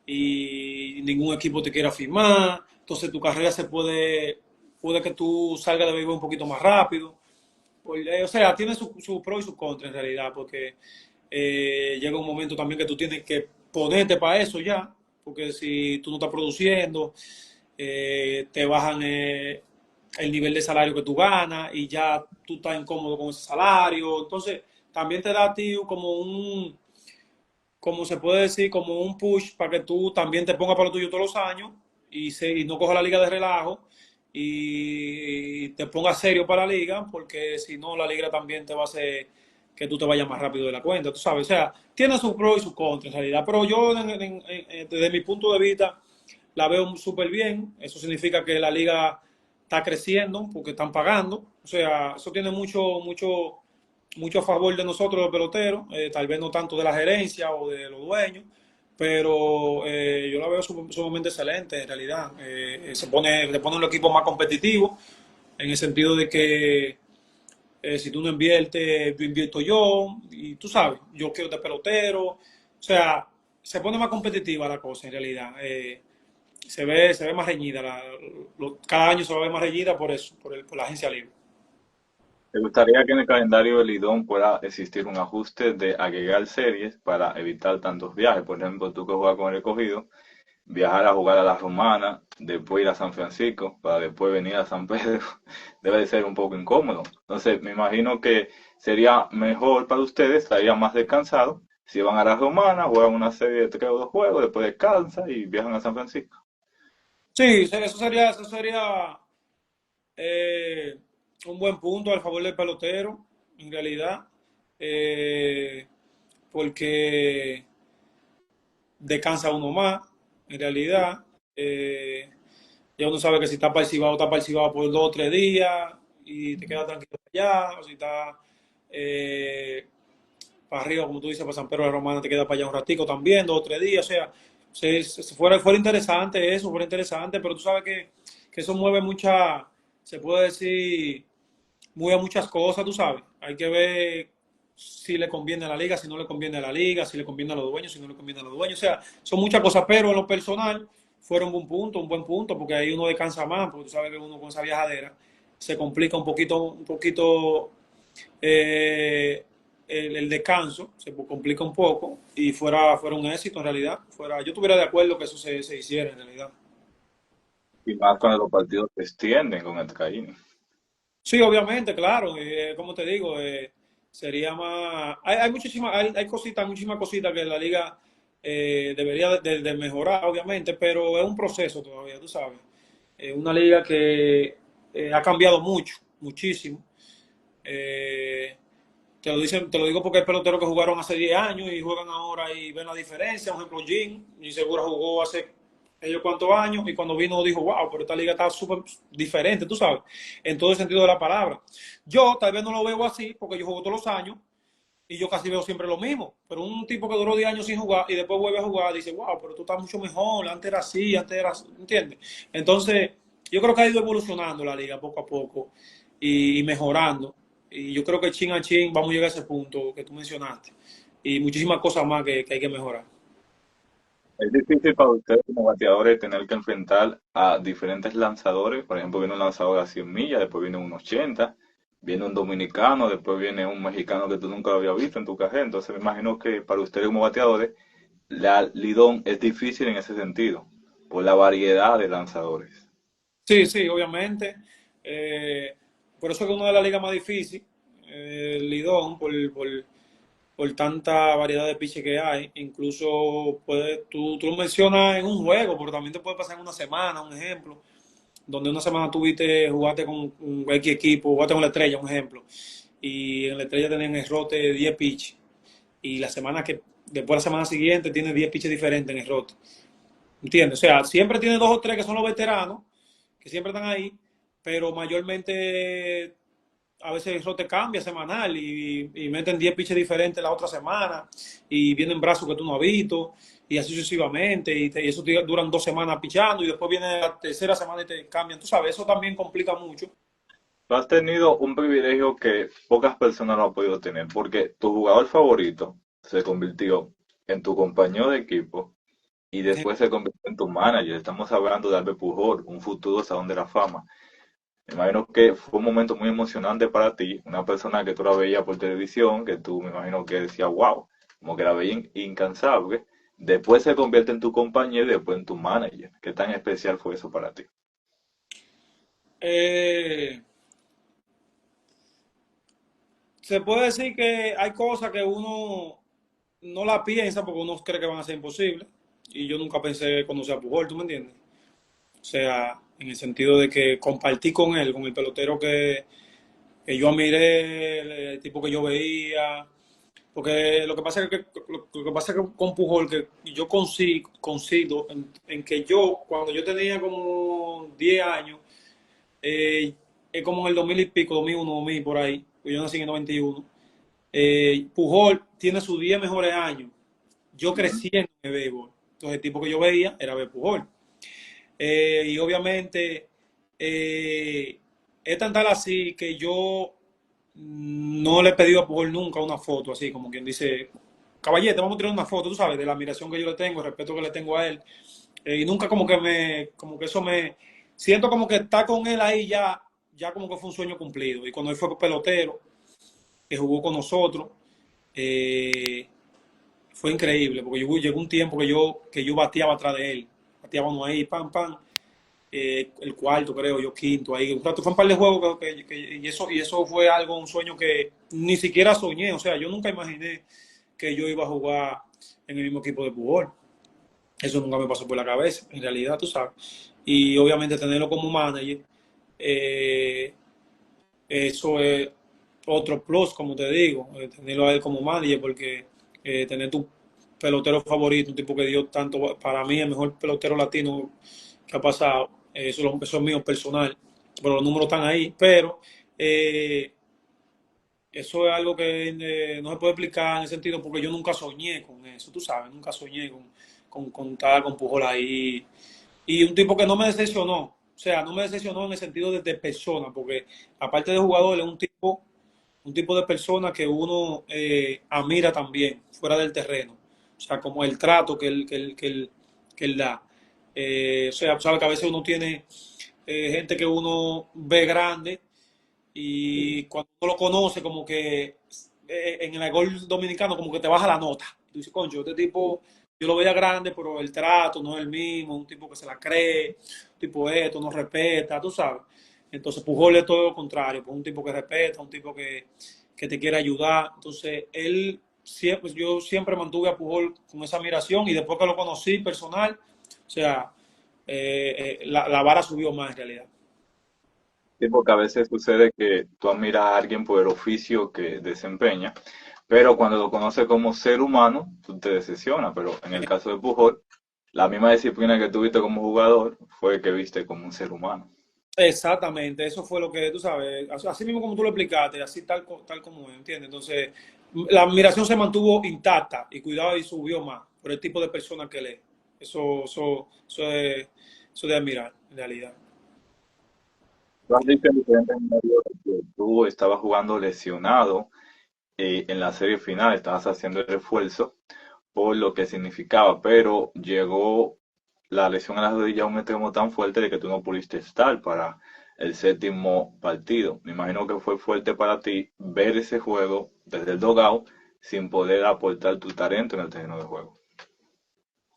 y ningún equipo te quiera firmar. Entonces tu carrera puede que tú salgas de béisbol un poquito más rápido. O sea, tiene su pro y su contra en realidad, porque llega un momento también que tú tienes que ponerte para eso ya, porque si tú no estás produciendo, te bajan el nivel de salario que tú ganas y ya tú estás incómodo con ese salario. Entonces, también te da a ti como se puede decir, como un push para que tú también te pongas para lo tuyo todos los años y no cojas la liga de relajo y te pongas serio para la liga, porque si no, la liga también te va a hacer que tú te vayas más rápido de la cuenta, tú sabes. O sea, tiene sus pros y sus contras en realidad, pero yo desde mi punto de vista la veo súper bien. Eso significa que la liga está creciendo porque están pagando. O sea, eso tiene mucho a favor de nosotros los peloteros, tal vez no tanto de la gerencia o de los dueños, pero yo la veo sumamente excelente en realidad. Le pone un equipo más competitivo en el sentido de que si tú no inviertes, yo invierto yo, y tú sabes, yo quiero de pelotero. O sea, se pone más competitiva la cosa en realidad. Se ve más reñida. Cada año se va a ver más reñida por eso, por la agencia libre. ¿Te gustaría que en el calendario del Lidón pueda existir un ajuste de agregar series para evitar tantos viajes? Por ejemplo, tú que juegas con el escogido, viajar a jugar a la Romana, después ir a San Francisco, para después venir a San Pedro, debe de ser un poco incómodo. Entonces, me imagino que sería mejor para ustedes, estarían más descansados, si van a la Romana, juegan una serie de 3 o 2 juegos, después descansan y viajan a San Francisco. Sí, eso sería eh, un buen punto al favor del pelotero, en realidad, eh, porque descansa uno más, en realidad. Eh, ya uno sabe que si está participado por 2 o 3 días y te queda tranquilo allá, o si está eh, para arriba, como tú dices, para San Pedro de la Romana, te queda para allá un ratico también, 2 o 3 días. O sea, fuera interesante eso, fuera interesante, pero tú sabes que eso mueve se puede decir, mueve muchas cosas, tú sabes. Hay que ver si le conviene a la liga, si no le conviene a la liga, si le conviene a los dueños, si no le conviene a los dueños. O sea, son muchas cosas, pero en lo personal fueron un buen punto, porque ahí uno descansa más, porque tú sabes que uno con esa viajadera se complica un poquito eh, el descanso, se complica un poco y fuera un éxito en realidad. Yo estuviera de acuerdo que eso se hiciera en realidad. Y más cuando los partidos se extienden con el Caín. Sí, obviamente, claro. Como te digo, sería más. Hay muchísimas, muchísimas cositas que la liga debería de mejorar, obviamente, pero es un proceso todavía, tú sabes. Una liga que ha cambiado mucho, muchísimo. Eh, te lo digo porque hay peloteros que jugaron hace 10 años y juegan ahora y ven la diferencia. Por ejemplo, Jim, y seguro jugó hace ellos cuántos años y cuando vino dijo, wow, pero esta liga está súper diferente, tú sabes, en todo el sentido de la palabra. Yo tal vez no lo veo así porque yo juego todos los años y yo casi veo siempre lo mismo, pero un tipo que duró 10 años sin jugar y después vuelve a jugar dice, wow, pero tú estás mucho mejor, antes era así, antes era así, ¿entiendes? Entonces, yo creo que ha ido evolucionando la liga poco a poco y mejorando. Y yo creo que chin a chin vamos a llegar a ese punto que tú mencionaste. Y muchísimas cosas más que hay que mejorar. Es difícil para ustedes como bateadores tener que enfrentar a diferentes lanzadores. Por ejemplo, viene un lanzador a 100 millas, después viene un 80, viene un dominicano, después viene un mexicano que tú nunca lo habías visto en tu carrera. Entonces me imagino que para ustedes como bateadores, la Lidón es difícil en ese sentido, por la variedad de lanzadores. Sí, sí, obviamente. Eh, por eso es que una de las ligas más difíciles, el Lidón, por tanta variedad de pitches que hay. Incluso tú lo mencionas en un juego, pero también te puede pasar en una semana, un ejemplo, donde una semana jugaste con un X equipo, jugaste con la estrella, un ejemplo, y en la estrella tenían el rote de 10 pitches, y después la semana siguiente tiene 10 pitches diferentes en el rote. ¿Entiendes? O sea, siempre tiene dos o tres que son los veteranos, que siempre están ahí, pero mayormente a veces el rote cambia semanal y meten 10 pitches diferentes la otra semana y vienen brazos que tú no has visto y así sucesivamente y eso duran 2 semanas pichando y después viene la tercera semana y te cambian. Tú sabes, eso también complica mucho. Tú has tenido un privilegio que pocas personas no han podido tener, porque tu jugador favorito se convirtió en tu compañero de equipo y después se convirtió en tu manager. Estamos hablando de Albert Pujol, un futuro Salón de la Fama. Me imagino que fue un momento muy emocionante para ti, una persona que tú la veías por televisión, que tú me imagino que decías, wow, como que la veías incansable. Después se convierte en tu compañero y después en tu manager. ¿Qué tan especial fue eso para ti? Eh, Se puede decir que hay cosas que uno no la piensa porque uno cree que van a ser imposibles. Y yo nunca pensé conocer a Pujol, ¿tú me entiendes? O sea, en el sentido de que compartí con él, con el pelotero que yo admiré, el tipo que yo veía. Porque lo que pasa es que, lo que pasa es que con Pujol, que yo coincido en que yo, cuando yo tenía como 10 años, es como en el 2000 y pico, 2001, 2000 por ahí, pues yo nací en el 91. Pujol tiene sus 10 mejores años. Yo Ujú. crecí en el béisbol. Entonces, el tipo que yo veía era ver Pujol. Y obviamente, eh, es tan tal así que yo no le he pedido a Pujol nunca una foto, así como quien dice, caballete, vamos a tirar una foto, tú sabes, de la admiración que yo le tengo, el respeto que le tengo a él. Y nunca como que eso siento como que está con él ahí ya como que fue un sueño cumplido. Y cuando él fue pelotero, que jugó con nosotros, eh, fue increíble, porque llegó un tiempo que yo bateaba atrás de él, bateábamos ahí, pam, pam, el cuarto creo, yo quinto ahí, un rato, fue un par de juegos y eso fue algo, un sueño que ni siquiera soñé, o sea, yo nunca imaginé que yo iba a jugar en el mismo equipo de fútbol, eso nunca me pasó por la cabeza, en realidad, tú sabes, y obviamente tenerlo como manager, eh, eso es otro plus, como te digo, tenerlo a él como manager, porque tener tu pelotero favorito, un tipo que dio tanto, para mí el mejor pelotero latino que ha pasado, eso es mío personal, pero los números están ahí, pero eh, eso es algo que no se puede explicar en el sentido porque yo nunca soñé con eso, tú sabes, nunca soñé con estar con Pujol ahí. Y un tipo que no me decepcionó, o sea, no me decepcionó en el sentido de persona, porque aparte de jugador, es un tipo de persona que uno admira también, fuera del terreno. O sea, como el trato que él da. O sea, sabe que a veces uno tiene gente que uno ve grande y cuando uno lo conoce, como que en el gol dominicano, como que te baja la nota. Tú dices, concho, este tipo, yo lo veía grande, pero el trato no es el mismo, un tipo que se la cree, un tipo esto, no respeta, tú sabes. Entonces, Pujol es todo lo contrario, pues un tipo que respeta, un tipo que te quiere ayudar. Entonces, yo siempre mantuve a Pujol con esa admiración y después que lo conocí personal, o sea, la vara subió más en realidad. Sí, porque a veces sucede que tú admiras a alguien por el oficio que desempeña, pero cuando lo conoces como ser humano, tú te decepcionas. Pero en el caso de Pujol, la misma disciplina que tuviste como jugador fue que viste como un ser humano. Exactamente, eso fue lo que tú sabes, así mismo como tú lo explicaste, así tal como es, ¿entiendes? Entonces, la admiración se mantuvo intacta y cuidado y subió más por el tipo de persona que él es. Eso es de admirar, en realidad. Tú has dicho en diferentes medios que tú estabas jugando lesionado en la serie final, estabas haciendo el refuerzo por lo que significaba, pero llegó la lesión a la rodilla a un extremo tan fuerte de que tú no pudiste estar para el séptimo partido. Me imagino que fue fuerte para ti ver ese juego desde el dugout sin poder aportar tu talento en el terreno de juego.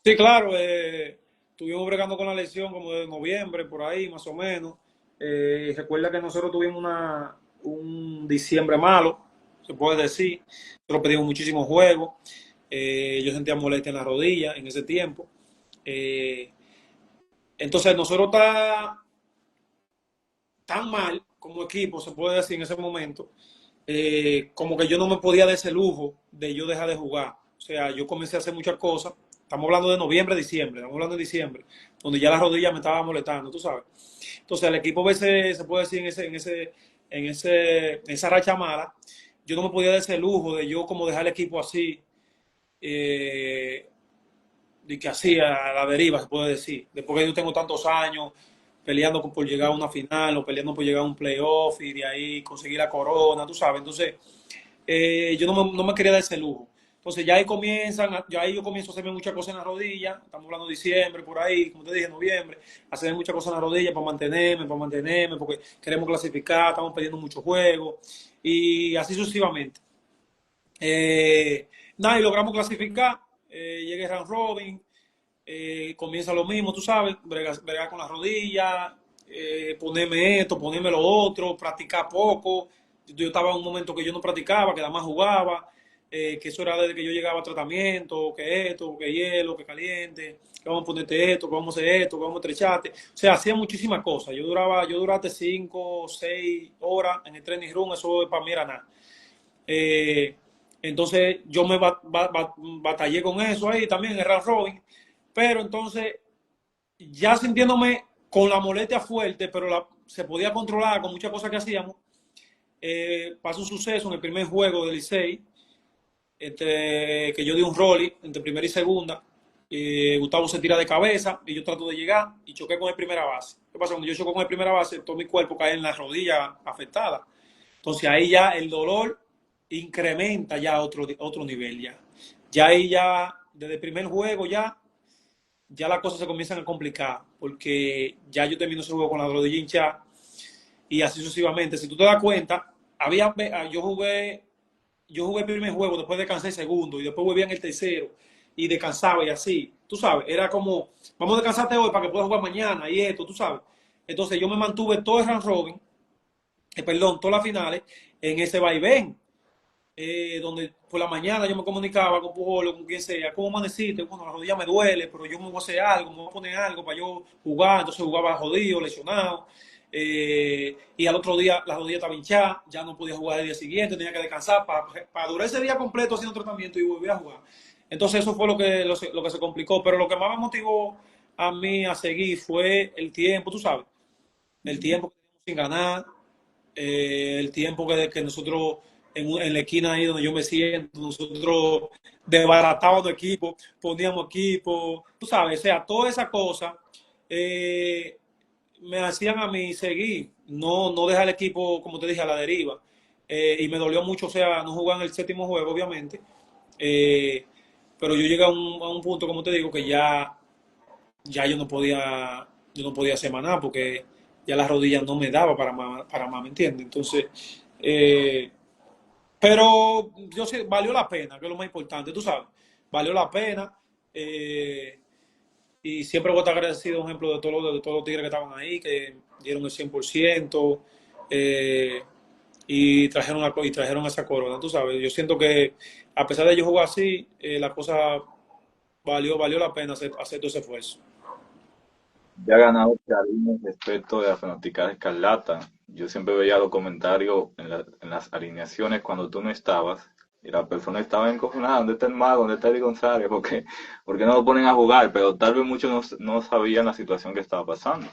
Sí, claro, estuvimos bregando con la lesión como de noviembre, por ahí más o menos. Recuerda que nosotros tuvimos un diciembre malo, se puede decir. Nosotros pedimos muchísimos juegos. Yo sentía molestia en la rodilla en ese tiempo. Eh, entonces nosotros está tan mal como equipo, se puede decir en ese momento, como que yo no me podía dar ese lujo de yo dejar de jugar. O sea, yo comencé a hacer muchas cosas. Estamos hablando de noviembre, diciembre, estamos hablando de diciembre, donde ya la rodilla me estaba molestando, tú sabes. Entonces, el equipo a veces se puede decir en esa racha mala, yo no me podía dar ese lujo de yo como dejar el equipo así, eh, de que así a la deriva, se puede decir. Después que yo tengo tantos años peleando por llegar a una final o peleando por llegar a un playoff y de ahí conseguir la corona, tú sabes. Entonces, yo no me quería dar ese lujo. Entonces ya ahí ya ahí yo comienzo a hacerme muchas cosas en la rodilla, estamos hablando de diciembre, por ahí, como te dije, noviembre, hacerme muchas cosas en la rodilla para mantenerme, porque queremos clasificar, estamos perdiendo muchos juegos, y así sucesivamente. Nada, y logramos clasificar, llegué round robin, comienza lo mismo, tú sabes, bregar con las rodillas, ponerme esto, ponerme lo otro, practicar poco. Yo estaba en un momento que yo no practicaba, que nada más jugaba, que eso era desde que yo llegaba a tratamiento, que esto, que hielo, que caliente, que vamos a ponerte esto, que vamos a hacer esto, que vamos a estrecharte. O sea, hacía muchísimas cosas. Yo duraba 5, 6 horas en el training room, eso para mí era nada. Eh, entonces yo me batallé con eso ahí también en el round robin, pero entonces ya sintiéndome con la molestia fuerte, pero se podía controlar con muchas cosas que hacíamos, pasó un suceso en el primer juego del Licey, que yo di un rolly entre primera y segunda, Gustavo se tira de cabeza y yo trato de llegar y choqué con el primera base. ¿Qué pasa? Cuando yo choco con el primera base, todo mi cuerpo cae en la rodilla afectada. Entonces ahí ya el dolor incrementa ya a otro nivel ya. Ya ahí ya, desde el primer juego ya las cosas se comienzan a complicar, porque ya yo termino ese juego con la rodilla hinchada y así sucesivamente. Si tú te das cuenta, yo jugué el primer juego, después descansé el segundo y después volví en el tercero y descansaba y así. Tú sabes, era como, vamos a descansarte hoy para que puedas jugar mañana y esto, tú sabes. Entonces yo me mantuve todo el round robin, perdón, todas las finales en ese vaivén, donde por la mañana yo me comunicaba con Pujol o con quien sea, ¿cómo amaneciste? Bueno, la rodilla me duele, pero yo me voy a hacer algo, me voy a poner algo para yo jugar, entonces jugaba jodido, lesionado, y al otro día la rodilla estaba hinchada, ya no podía jugar el día siguiente, tenía que descansar para durar ese día completo haciendo tratamiento y volver a jugar. Entonces eso fue lo que se complicó, pero lo que más me motivó a mí a seguir fue el tiempo, tú sabes, el tiempo que teníamos sin ganar, el tiempo que nosotros en la esquina ahí donde yo me siento, nosotros desbaratábamos equipo, poníamos equipo, tú sabes, o sea, toda esa cosa me hacían a mí seguir, no dejar el equipo, como te dije, a la deriva. Y me dolió mucho, o sea, no jugar en el séptimo juego, obviamente. Eh, pero yo llegué a un punto, como te digo, que ya yo no podía hacer más nada porque ya las rodillas no me daba para más, ¿me entiendes? Entonces, eh, pero yo sé, valió la pena, que es lo más importante, tú sabes, valió la pena. eh, y siempre voy a estar agradecido, un ejemplo, de todos los tigres que estaban ahí, que dieron el 100%, eh, y trajeron esa corona, tú sabes. Yo siento que a pesar de yo jugar así, la cosa valió la pena hacer todo ese esfuerzo. Ya ha ganado cariño respecto de la fanaticada escarlata. Yo siempre veía los comentarios en las alineaciones cuando tú no estabas y la persona estaba encojonada. ¿Dónde está el mago? ¿Dónde está Eddie González? ¿Por qué no lo ponen a jugar? Pero tal vez muchos no sabían la situación que estaba pasando.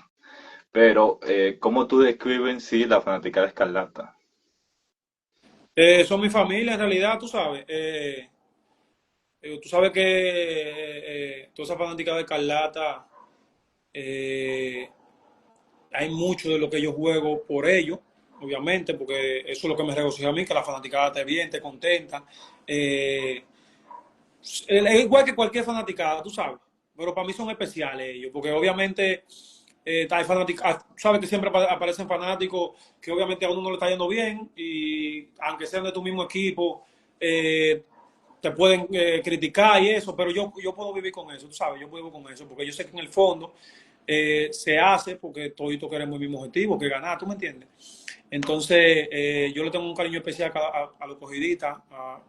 Pero, ¿cómo tú describes en sí la fanaticada escarlata? Son mi familia en realidad, tú sabes. Tú sabes que toda esa fanática de Carlata, eh, hay mucho de lo que yo juego por ellos, obviamente, porque eso es lo que me regocija a mí, que la fanaticada esté bien, esté contenta. Eh, es igual que cualquier fanaticada, tú sabes, pero para mí son especiales ellos, porque obviamente hay fanáticos, sabes que siempre aparecen fanáticos que obviamente a uno no le está yendo bien y aunque sean de tu mismo equipo, eh, te pueden criticar y eso, pero yo puedo vivir con eso, tú sabes, yo puedo vivir con eso, porque yo sé que en el fondo se hace porque todos queremos el mismo objetivo, que ganar, ¿tú me entiendes? Entonces, yo le tengo un cariño especial a los cogiditas, a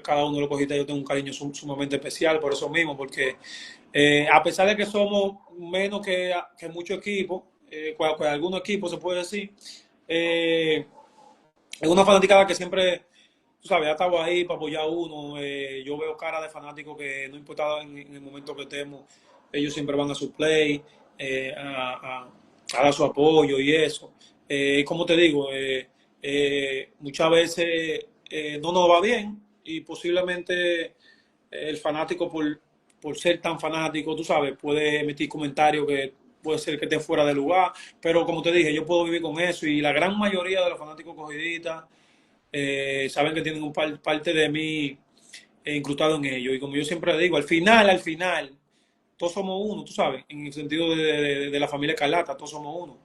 cada uno de los cogiditas yo tengo un cariño sumamente especial por eso mismo, porque a pesar de que somos menos que muchos equipos, que algunos equipos se puede decir, eh, es una fanaticada que siempre, tú sabes, ha estado ahí para apoyar a uno. Yo veo cara de fanáticos que no importa en el momento que estemos, ellos siempre van a su play, a dar su apoyo y eso. Como te digo, muchas veces no nos va bien y posiblemente el fanático por ser tan fanático, tú sabes, puede emitir comentarios que puede ser que esté fuera de lugar, pero como te dije, yo puedo vivir con eso y la gran mayoría de los fanáticos cogiditas saben que tienen parte de mí incrustado en ello. Y como yo siempre digo, al final, todos somos uno, tú sabes, en el sentido de la familia Escarlata, todos somos uno.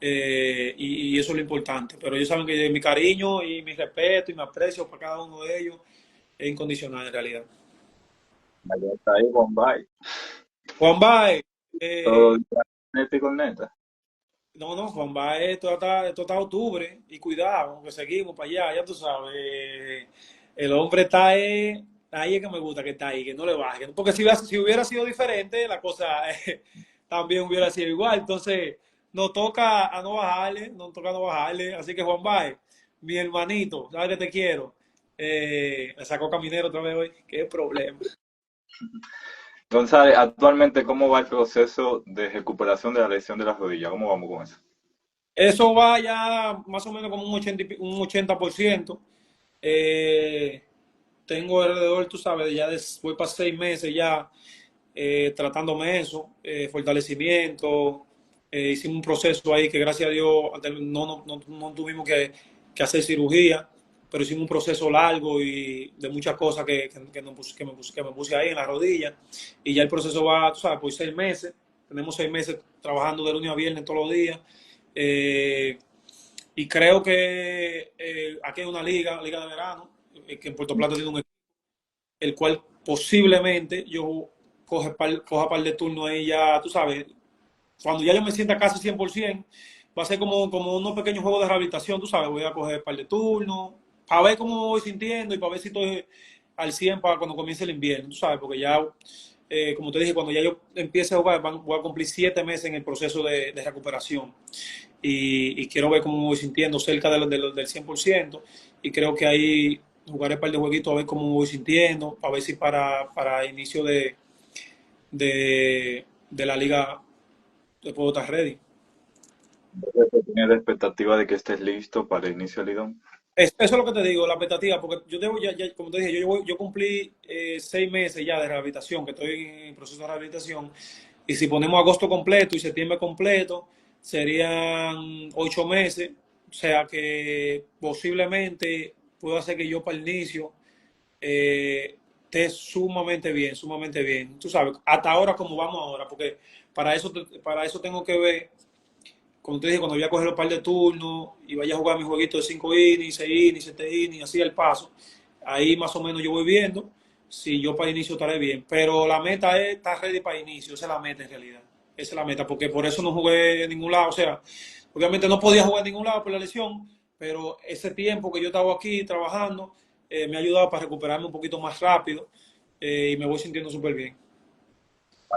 Y eso es lo importante. Pero ellos saben que mi cariño y mi respeto y mi aprecio para cada uno de ellos es incondicional en realidad. Allá está ahí, Bombay. Juan Baez, Todo eh, neta y con neta. no, no, Juan Baez, esto está octubre y cuidado, que seguimos para allá, ya tú sabes. El hombre está ahí, es que me gusta que está ahí, que no le baje. Porque si hubiera sido diferente, la cosa también hubiera sido igual. Entonces, nos toca a no bajarle, nos toca a no bajarle. Así que Juan Baez, mi hermanito, sabes que te quiero. Me sacó caminero otra vez hoy, qué problema. González, actualmente, ¿cómo va el proceso de recuperación de la lesión de la rodilla? ¿Cómo vamos con eso? Eso va ya más o menos como un 80%. Eh, Tengo alrededor, tú sabes, voy para 6 meses ya tratándome eso, fortalecimiento. Hicimos un proceso ahí que gracias a Dios no tuvimos que hacer cirugía, pero hicimos un proceso largo y de muchas cosas que me puse ahí en la rodilla. Y ya el proceso va, tú sabes, por 6 meses. Tenemos 6 meses trabajando de lunes a viernes todos los días. Eh, y creo que aquí hay una liga de verano, que en Puerto Plata tiene un equipo, el cual posiblemente yo coja par de turnos ahí ya, tú sabes, cuando ya yo me sienta casi 100%, va a ser como unos pequeños juegos de rehabilitación, tú sabes, voy a coger un par de turnos, para ver cómo me voy sintiendo y para ver si estoy al 100 para cuando comience el invierno, tú sabes, porque ya, como te dije, cuando ya yo empiece a jugar, voy a cumplir 7 meses en el proceso de recuperación y quiero ver cómo me voy sintiendo cerca del 100% y creo que ahí jugaré un par de jueguitos a ver cómo me voy sintiendo, para ver si para inicio de la liga puedo estar ready. ¿Tienes la expectativa de que estés listo para el inicio del Lidón? Eso es lo que te digo, la expectativa, porque yo debo como te dije, yo cumplí 6 meses ya de rehabilitación, que estoy en proceso de rehabilitación, y si ponemos agosto completo y septiembre completo, serían 8 meses, o sea que posiblemente puedo hacer que yo para el inicio esté sumamente bien, sumamente bien. Tú sabes, hasta ahora como vamos ahora, porque para eso tengo que ver como te dije, cuando voy a coger un par de turnos y vaya a jugar mi jueguito de 5 innings, 6 innings, 7 innings, así el paso, ahí más o menos yo voy viendo si yo para inicio estaré bien. Pero la meta es estar ready para inicio, esa es la meta en realidad. Esa es la meta, porque por eso no jugué en ningún lado. O sea, obviamente no podía jugar en ningún lado por la lesión, pero ese tiempo que yo estaba aquí trabajando me ha ayudado para recuperarme un poquito más rápido y me voy sintiendo súper bien.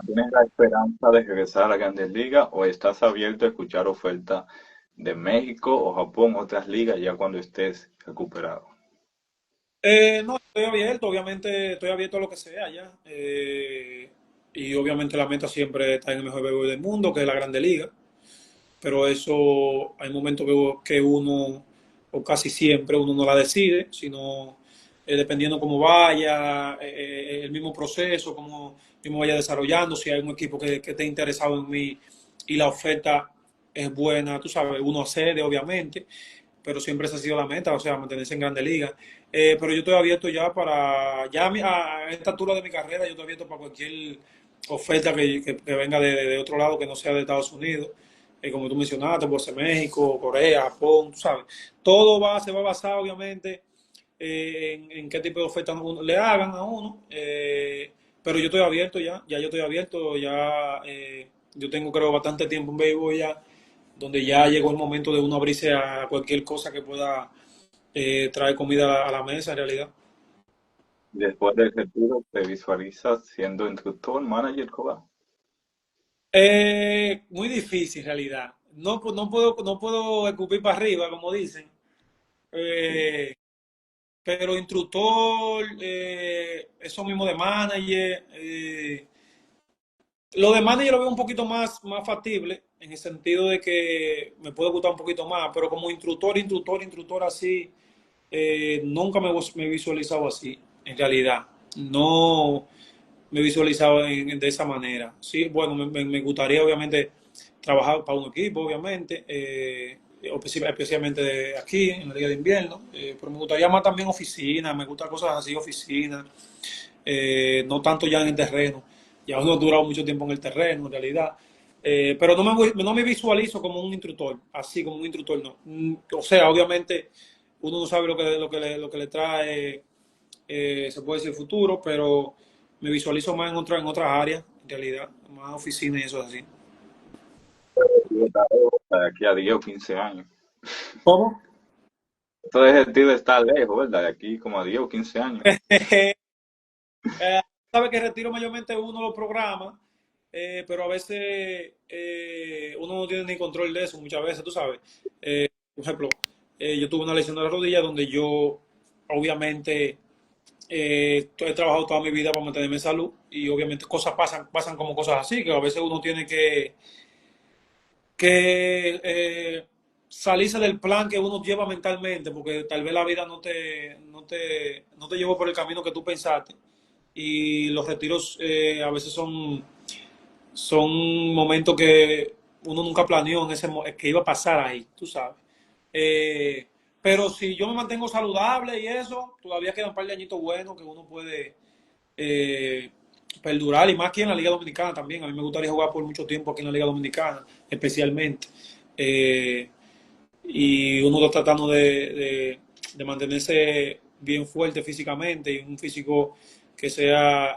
¿Tienes la esperanza de regresar a la Grandes Ligas o estás abierto a escuchar ofertas de México o Japón, otras ligas, ya cuando estés recuperado? No, estoy abierto, obviamente estoy abierto a lo que sea ya. Y obviamente la meta siempre está en el mejor béisbol del mundo, que es la Grande Liga. Pero eso hay momentos que uno, o casi siempre, uno no la decide, sino dependiendo cómo vaya, el mismo proceso, cómo yo me vaya desarrollando, si hay un equipo que esté interesado en mí y la oferta es buena, tú sabes, uno accede, obviamente, pero siempre esa ha sido la meta, o sea, mantenerse en Grande Liga. Pero yo estoy abierto ya ya a esta altura de mi carrera, yo estoy abierto para cualquier oferta que venga de otro lado que no sea de Estados Unidos. como tú mencionaste, puede ser México, Corea, Japón, tú sabes. Todo se va a basar, obviamente, en qué tipo de oferta le hagan a uno. Pero yo estoy abierto ya yo estoy abierto, yo tengo creo bastante tiempo en béisbol ya, donde ya llegó el momento de uno abrirse a cualquier cosa que pueda traer comida a la mesa en realidad. Después del retiro, ¿te visualizas siendo instructor, manager, coach? Muy difícil en realidad. No puedo escupir para arriba, como dicen. Eh, pero instructor, eso mismo de manager. Lo de manager lo veo un poquito más factible, en el sentido de que me puede gustar un poquito más, pero como instructor así, nunca me he visualizado así, en realidad. No me he visualizado de esa manera. Sí, bueno, me gustaría obviamente trabajar para un equipo, obviamente, especialmente aquí en la Liga de Invierno, pero me gustaría más también oficina, me gustan cosas así, oficina, no tanto ya en el terreno. Ya uno ha durado mucho tiempo en el terreno, en realidad. Pero no me visualizo como un instructor, así como un instructor, no. O sea, obviamente uno no sabe lo que le trae, se puede decir futuro, pero me visualizo más en otras áreas, en realidad, más oficina y eso así. De aquí a 10 o 15 años. ¿Cómo? Esto de retiro está lejos, ¿verdad? De aquí como a 10 o 15 años. Sabe que retiro mayormente uno lo programa, pero a veces uno no tiene ni control de eso, muchas veces, tú sabes. Por ejemplo, yo tuve una lesión de la rodilla donde yo, obviamente, he trabajado toda mi vida para mantenerme en salud y obviamente cosas pasan como cosas así, que a veces uno tiene que salirse del plan que uno lleva mentalmente, porque tal vez la vida no te llevó por el camino que tú pensaste. Y los retiros a veces son momentos que uno nunca planeó que iba a pasar ahí, tú sabes. Eh, pero si yo me mantengo saludable y eso, todavía quedan un par de añitos buenos que uno puede eh, perdurar, y más aquí en la Liga Dominicana también. A mí me gustaría jugar por mucho tiempo aquí en la Liga Dominicana, especialmente. Eh, y uno está tratando de mantenerse bien fuerte físicamente y un físico que sea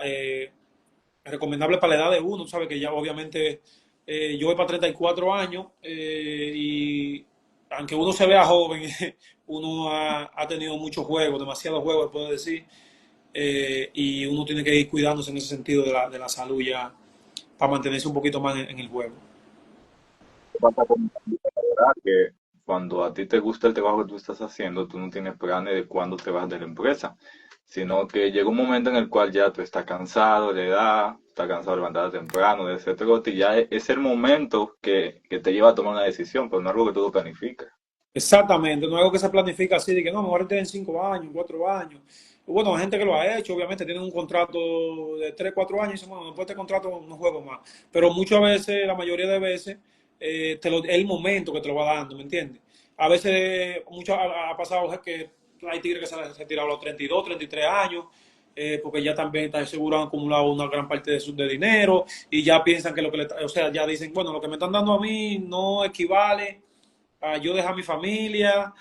recomendable para la edad de uno. Tú sabes que ya obviamente yo voy para 34 años y aunque uno se vea joven, uno ha tenido muchos juegos, demasiados juegos, puedo decir, y uno tiene que ir cuidándose en ese sentido de la salud ya para mantenerse un poquito más en el juego. Pasa con la que cuando a ti te gusta el trabajo que tú estás haciendo, tú no tienes planes de cuándo te vas de la empresa, sino que llega un momento en el cual ya tú estás cansado de edad, estás cansado de levantarte temprano, de hacer trote, y ya es el momento que te lleva a tomar una decisión, pero no es algo que tú lo planificas. Exactamente, no es algo que se planifica así, de que no, mejor en 5 años, 4 años. Bueno, hay gente que lo ha hecho, obviamente tienen un contrato de 3 4 años y dicen, bueno, después de este contrato no juego más. Pero muchas veces, la mayoría de veces, es el momento que te lo va dando, ¿me entiendes? A veces, ha pasado que hay tigres que se han retirado a los 32 33 años, porque ya también están seguro han acumulado una gran parte de dinero y ya piensan que o sea, ya dicen, bueno, lo que me están dando a mí no equivale a yo dejar mi familia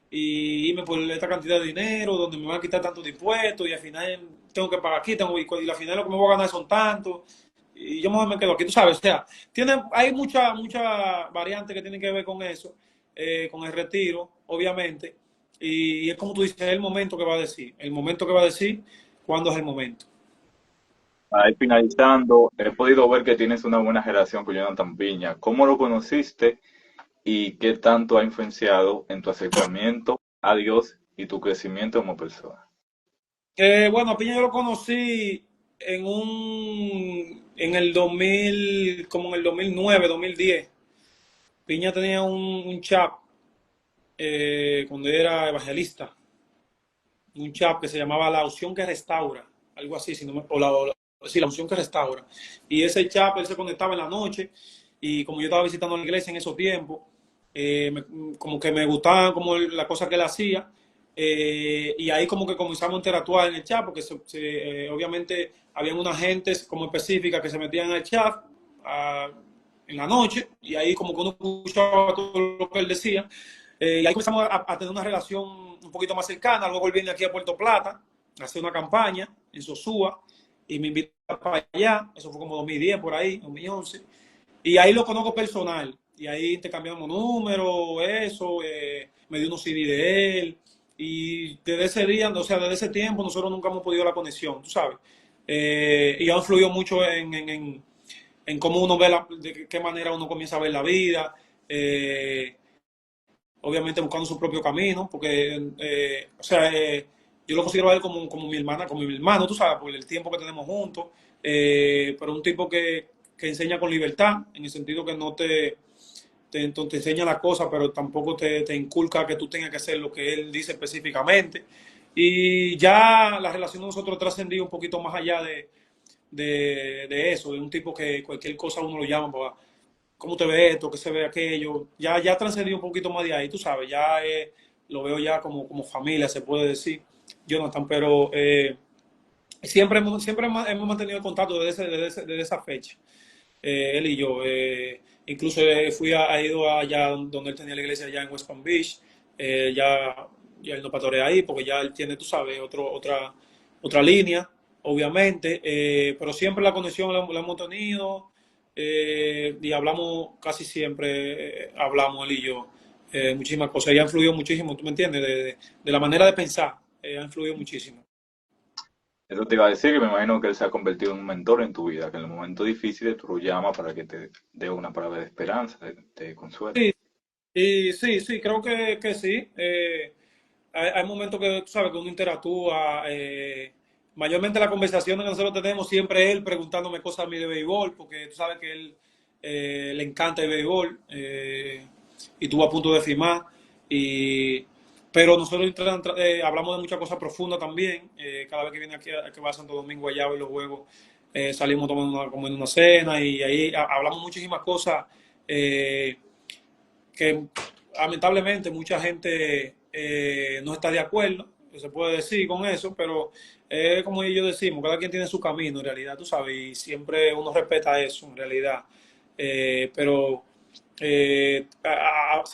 y irme por esta cantidad de dinero, donde me van a quitar tantos impuestos y al final tengo que pagar aquí, y al final lo que me voy a ganar son tantos y yo mejor me quedo aquí, tú sabes, o sea, hay mucha variante que tienen que ver con eso, con el retiro, obviamente, y es como tú dices, es el momento que va a decir, cuándo es el momento. Ahí finalizando, he podido ver que tienes una buena relación con Jonathan Piña. ¿Cómo lo conociste y qué tanto ha influenciado en tu acercamiento a Dios y tu crecimiento como persona? Bueno, a Piña yo lo conocí en el 2000, como en el 2009, 2010. Piña tenía un chat cuando era evangelista, un chat que se llamaba La Unción que Restaura, algo así, si no me, sí, La Unción que Restaura. Y ese chat él se conectaba en la noche y como yo estaba visitando la iglesia en esos tiempos, como que me gustaban como las cosas que él hacía. Y ahí como que comenzamos a interactuar en el chat porque obviamente habían unas gentes como específicas que se metían en el chat, en la noche, y ahí como que uno escuchaba todo lo que él decía, y ahí comenzamos a tener una relación un poquito más cercana. Luego él viene aquí a Puerto Plata a hacer una campaña en Sosúa, y me invita para allá, eso fue como 2010 por ahí, 2011, y ahí lo conozco personal, y ahí intercambiamos números, eso, me dio unos CD de él, y desde ese día, o sea, desde ese tiempo nosotros nunca hemos podido la conexión, tú sabes. Y ha influido mucho en cómo uno ve, de qué manera uno comienza a ver la vida, obviamente buscando su propio camino, porque, o sea, yo lo considero a él como mi hermana, como mi hermano, tú sabes, por el tiempo que tenemos juntos, pero un tipo que enseña con libertad, en el sentido que no te enseña las cosas, pero tampoco te inculca que tú tengas que hacer lo que él dice específicamente. Y ya la relación de nosotros ha trascendido un poquito más allá de eso, de un tipo que cualquier cosa uno lo llama para cómo te ve esto, qué se ve aquello. Ya trascendido un poquito más de ahí, tú sabes, ya lo veo ya como familia, se puede decir, Jonathan, pero siempre hemos mantenido el contacto desde esa fecha, él y yo. Incluso he ido allá donde él tenía la iglesia, allá en West Palm Beach. Ya él no pastorea ahí porque ya él tiene, tú sabes, otra línea, obviamente. Pero siempre la conexión la hemos tenido, y hablamos casi siempre, hablamos él y yo, muchísimas cosas. Y ha influido muchísimo, ¿tú me entiendes? De la manera de pensar, ha influido muchísimo. Eso te iba a decir, que me imagino que él se ha convertido en un mentor en tu vida, que en los momentos difíciles tú lo llamas para que te dé una palabra de esperanza, de consuelo. Sí, y sí, creo que sí. Hay momentos que, tú sabes, que uno interactúa. Mayormente la conversación que nosotros tenemos siempre él preguntándome cosas a mí de béisbol, porque tú sabes que él le encanta el béisbol, y estuvo a punto de firmar. Y, pero nosotros hablamos de muchas cosas profundas también. Cada vez que viene aquí, que va a Santo Domingo allá a ver los juegos, salimos tomando comiendo una cena, y ahí hablamos muchísimas cosas. Que lamentablemente mucha gente no está de acuerdo, se puede decir con eso, pero como ellos decimos, cada quien tiene su camino en realidad, tú sabes, y siempre uno respeta eso en realidad. Pero se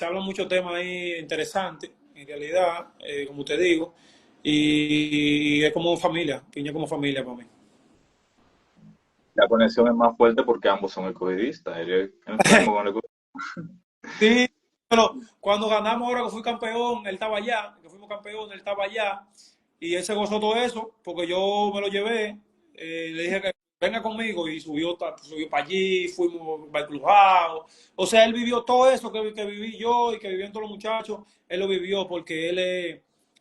hablan muchos temas ahí interesantes, en realidad, como te digo, y es como familia, Piña como familia para mí. La conexión es más fuerte porque ambos son escogidistas. Él es enfermo con el Sí, pero cuando ganamos ahora que fui campeón, él estaba allá, que fuimos campeón, él estaba allá, y él se gozó todo eso, porque yo me lo llevé, le dije que venga conmigo, y subió para allí, fuimos al clubhouse. O sea, él vivió todo eso que viví yo y que vivieron todos los muchachos, él lo vivió porque él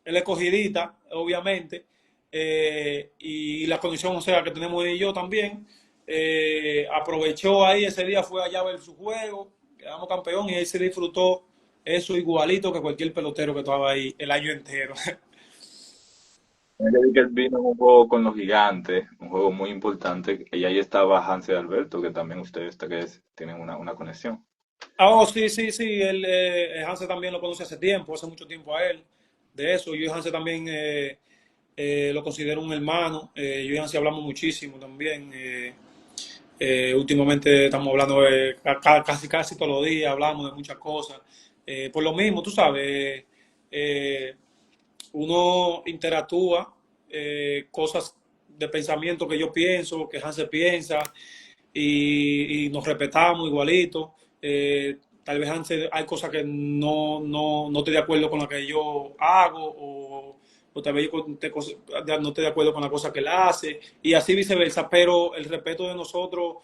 es cogidita, obviamente, y la condición, o sea, que tenemos él y yo también. Aprovechó ahí ese día, fue allá a ver su juego, quedamos campeón, y él se disfrutó eso igualito que cualquier pelotero que estaba ahí el año entero. que él vino en un juego con los gigantes, un juego muy importante, y ahí estaba Hansel Alberto, que también ustedes tienen una conexión. Oh, sí, él, Hanse también lo conoce hace tiempo, hace mucho tiempo a él, de eso. Yo y Hanse también lo considero un hermano. Yo y Hanse hablamos muchísimo también. Últimamente estamos hablando casi todos los días, hablamos de muchas cosas. Por lo mismo, tú sabes, uno interactúa, cosas de pensamiento que yo pienso, que Hanse piensa, y nos respetamos igualito. Tal vez Hanse hay cosas que no estoy de acuerdo con lo que yo hago, o tal vez yo no estoy de acuerdo con la cosa que él hace, y así viceversa, pero el respeto de nosotros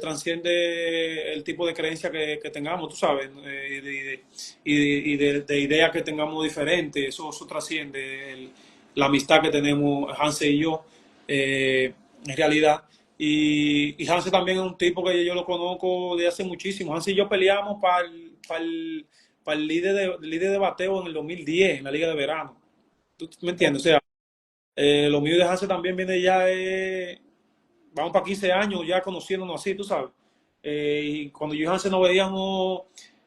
transciende el tipo de creencia que tengamos, tú sabes, de ideas que tengamos diferentes. Eso trasciende la amistad que tenemos Hanse y yo, en realidad. Y Hanse también es un tipo que yo lo conozco de hace muchísimo. Hanse y yo peleamos para el líder de bateo en el 2010, en la Liga de Verano. ¿Tú me entiendes? O sea, lo mío de Hanse también viene ya, vamos para 15 años ya conociéndonos así, tú sabes. Y cuando yo y Hanse nos veíamos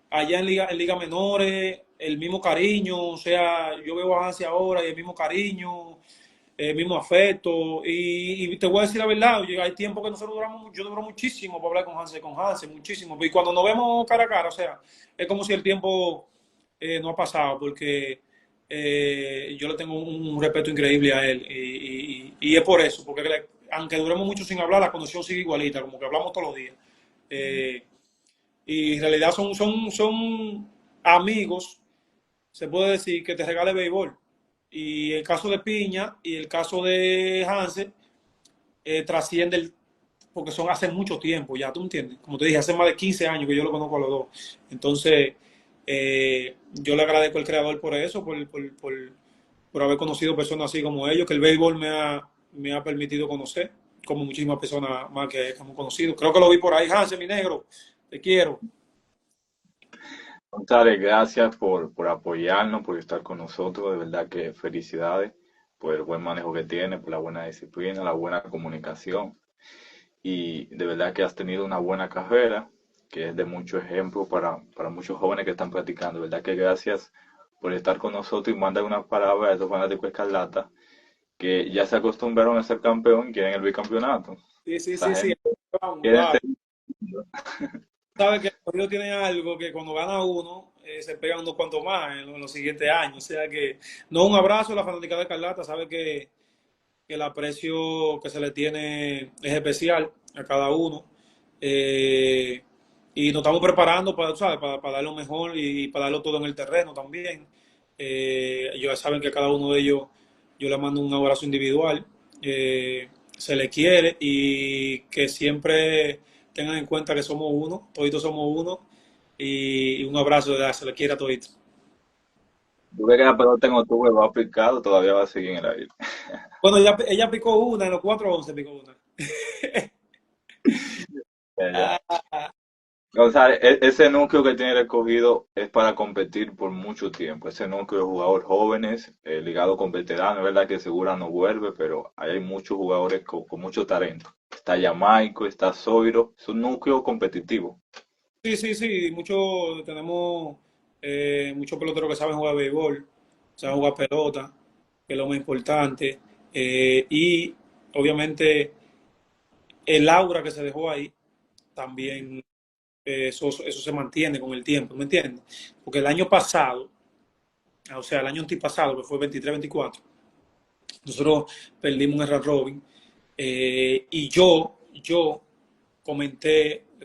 allá en Liga Menores, el mismo cariño, o sea, yo veo a Hanse ahora y el mismo cariño. mismo afecto. Y te voy a decir la verdad, hay tiempo que nosotros duramos, yo duró muchísimo para hablar con Hansen, muchísimo. Y cuando nos vemos cara a cara, o sea, es como si el tiempo no ha pasado, porque yo le tengo un respeto increíble a él. Y es por eso, porque aunque duremos mucho sin hablar, la conexión sigue igualita, como que hablamos todos los días. Eh, y en realidad son amigos, se puede decir, que te regale béisbol. Y el caso de Piña y el caso de Hansen trasciende porque son hace mucho tiempo ya, ¿tú entiendes? Como te dije, hace más de 15 años que yo lo conozco a los dos. Entonces, yo le agradezco al creador por eso, por haber conocido personas así como ellos, que el béisbol me ha permitido conocer, como muchísimas personas más que hemos conocido. Creo que lo vi por ahí, Hansen, mi negro, te quiero. González, gracias por apoyarnos, por estar con nosotros. De verdad que felicidades por el buen manejo que tiene, por la buena disciplina, la buena comunicación. Y de verdad que has tenido una buena carrera, que es de mucho ejemplo para muchos jóvenes que están practicando. De verdad que gracias por estar con nosotros y mandar unas palabras a esos fanáticos escarlata que ya se acostumbraron a ser campeón y quieren el bicampeonato. Sí, sí, Esa sí, sí. gente Vamos, quiere dale. ser... Sabe que el corrido tiene algo que cuando gana uno, se pegan unos cuantos más en los siguientes años. O sea que, no, un abrazo a la fanática de Carlata, sabe que el aprecio que se le tiene es especial a cada uno. Eh, y nos estamos preparando para, ¿sabes? Para dar lo mejor y para darlo todo en el terreno también. Ellos saben que cada uno de ellos yo le mando un abrazo individual. Se le quiere y que siempre tengan en cuenta que somos uno, toditos somos uno. Y un abrazo, ¿verdad? Se le quiere a toditos. ¿Tú crees que la pelota en octubre va a picar o todavía va a seguir en el aire? Bueno, ella picó una, en los 4-11 picó una. Ya, ya. O sea, ese núcleo que tiene recogido es para competir por mucho tiempo. Ese núcleo de jugadores jóvenes, ligado con veteranos, es verdad que Segura no vuelve, pero ahí hay muchos jugadores con mucho talento. Está Jamaico, está Zoiro, es un núcleo competitivo. Sí, sí, sí, tenemos muchos peloteros que saben jugar béisbol, saben jugar pelota, que es lo más importante, y obviamente el aura que se dejó ahí también, eso se mantiene con el tiempo, ¿me entiendes? Porque el año pasado, o sea, el año antipasado, que fue 23-24, nosotros perdimos un round robin, y yo le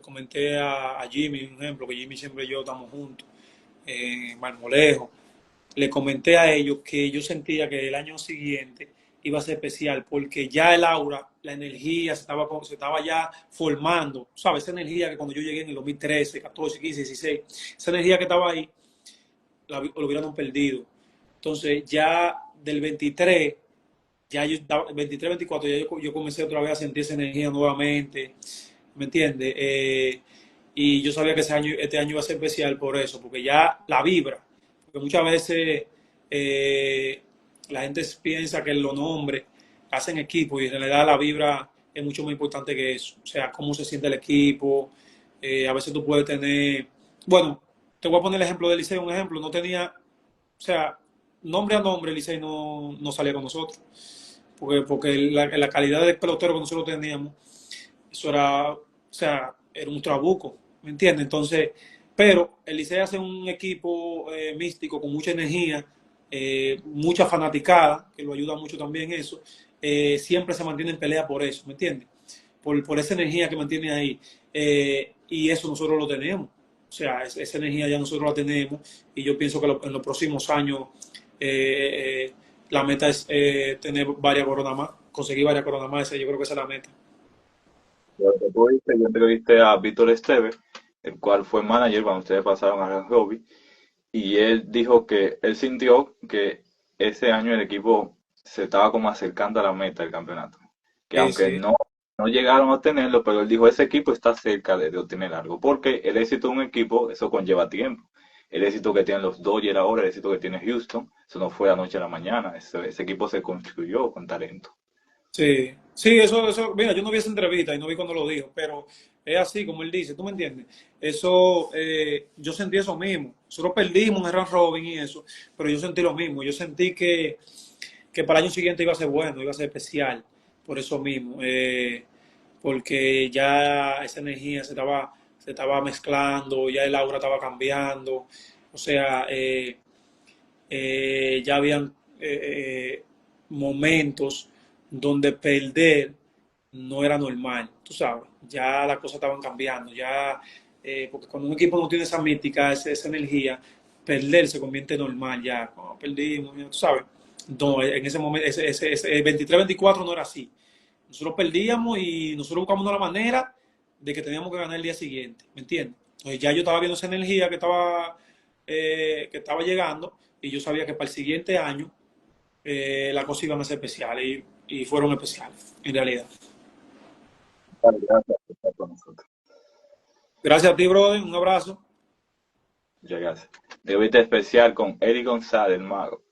comenté a Jimmy, un ejemplo, que Jimmy siempre y yo estamos juntos, Marmolejo, le comenté a ellos que yo sentía que el año siguiente iba a ser especial porque ya el aura, la energía se estaba ya formando, ¿sabes? Esa energía que cuando yo llegué en el 2013, 14, 15, 16, esa energía que estaba ahí, lo hubieran perdido. Entonces ya del 23, ya yo, 23, 24, ya yo comencé otra vez a sentir esa energía nuevamente, ¿me entiendes? Y yo sabía que este año iba a ser especial por eso, porque ya la vibra, porque muchas veces eh, la gente piensa que los nombres hacen equipo y en realidad la vibra es mucho más importante que eso. O sea, cómo se siente el equipo. A veces tú puedes tener, bueno, te voy a poner el ejemplo de Licey, un ejemplo, no tenía, o sea, nombre a nombre Licey no salía con nosotros, porque la calidad de pelotero que nosotros teníamos, eso era, o sea, era un trabuco, ¿me entiendes? Entonces, pero el Licey hace un equipo místico con mucha energía, mucha fanaticada, que lo ayuda mucho también eso, siempre se mantiene en pelea por eso, ¿me entiendes? Por esa energía que mantiene ahí. Y eso nosotros lo tenemos. O sea, esa energía ya nosotros la tenemos y yo pienso que en los próximos años la meta es tener varias coronas más, conseguir varias coronas más, yo creo que esa es la meta. Lo que tú dices, yo entrevisté a Víctor Esteves, el cual fue manager cuando ustedes pasaron a Gran Hobby, y él dijo que él sintió que ese año el equipo se estaba como acercando a la meta del campeonato. Que Sí, aunque sí, no llegaron a obtenerlo, pero él dijo, ese equipo está cerca de obtener algo. Porque el éxito de un equipo, eso conlleva tiempo. El éxito que tienen los Dodgers ahora, el éxito que tiene Houston, eso no fue de la noche a la mañana. Ese equipo se construyó con talento. sí, sí, mira, yo no vi esa entrevista y no vi cuando lo dijo, pero es así como él dice, ¿tú me entiendes? Eso, yo sentí eso mismo. Nosotros perdimos en el round robin y eso, pero yo sentí lo mismo. Yo sentí que para el año siguiente iba a ser bueno, iba a ser especial, por eso mismo, porque ya esa energía se estaba mezclando, ya el aura estaba cambiando, o sea, ya habían momentos donde perder no era normal, tú sabes, ya las cosas estaban cambiando, ya, porque cuando un equipo no tiene esa mística, esa energía, perder se convierte en normal ya, oh, perdimos, ya, tú sabes. No, en ese momento, ese 23-24 no era así. Nosotros perdíamos y nosotros buscamos la manera de que teníamos que ganar el día siguiente, ¿me entiendes? Entonces ya yo estaba viendo esa energía que estaba llegando y yo sabía que para el siguiente año las cosas iban a ser especiales y fueron especiales, en realidad. Vale, gracias por estar con nosotros. Gracias a ti, brother. Un abrazo. Muchas gracias. Debate especial con Eric González, el mago.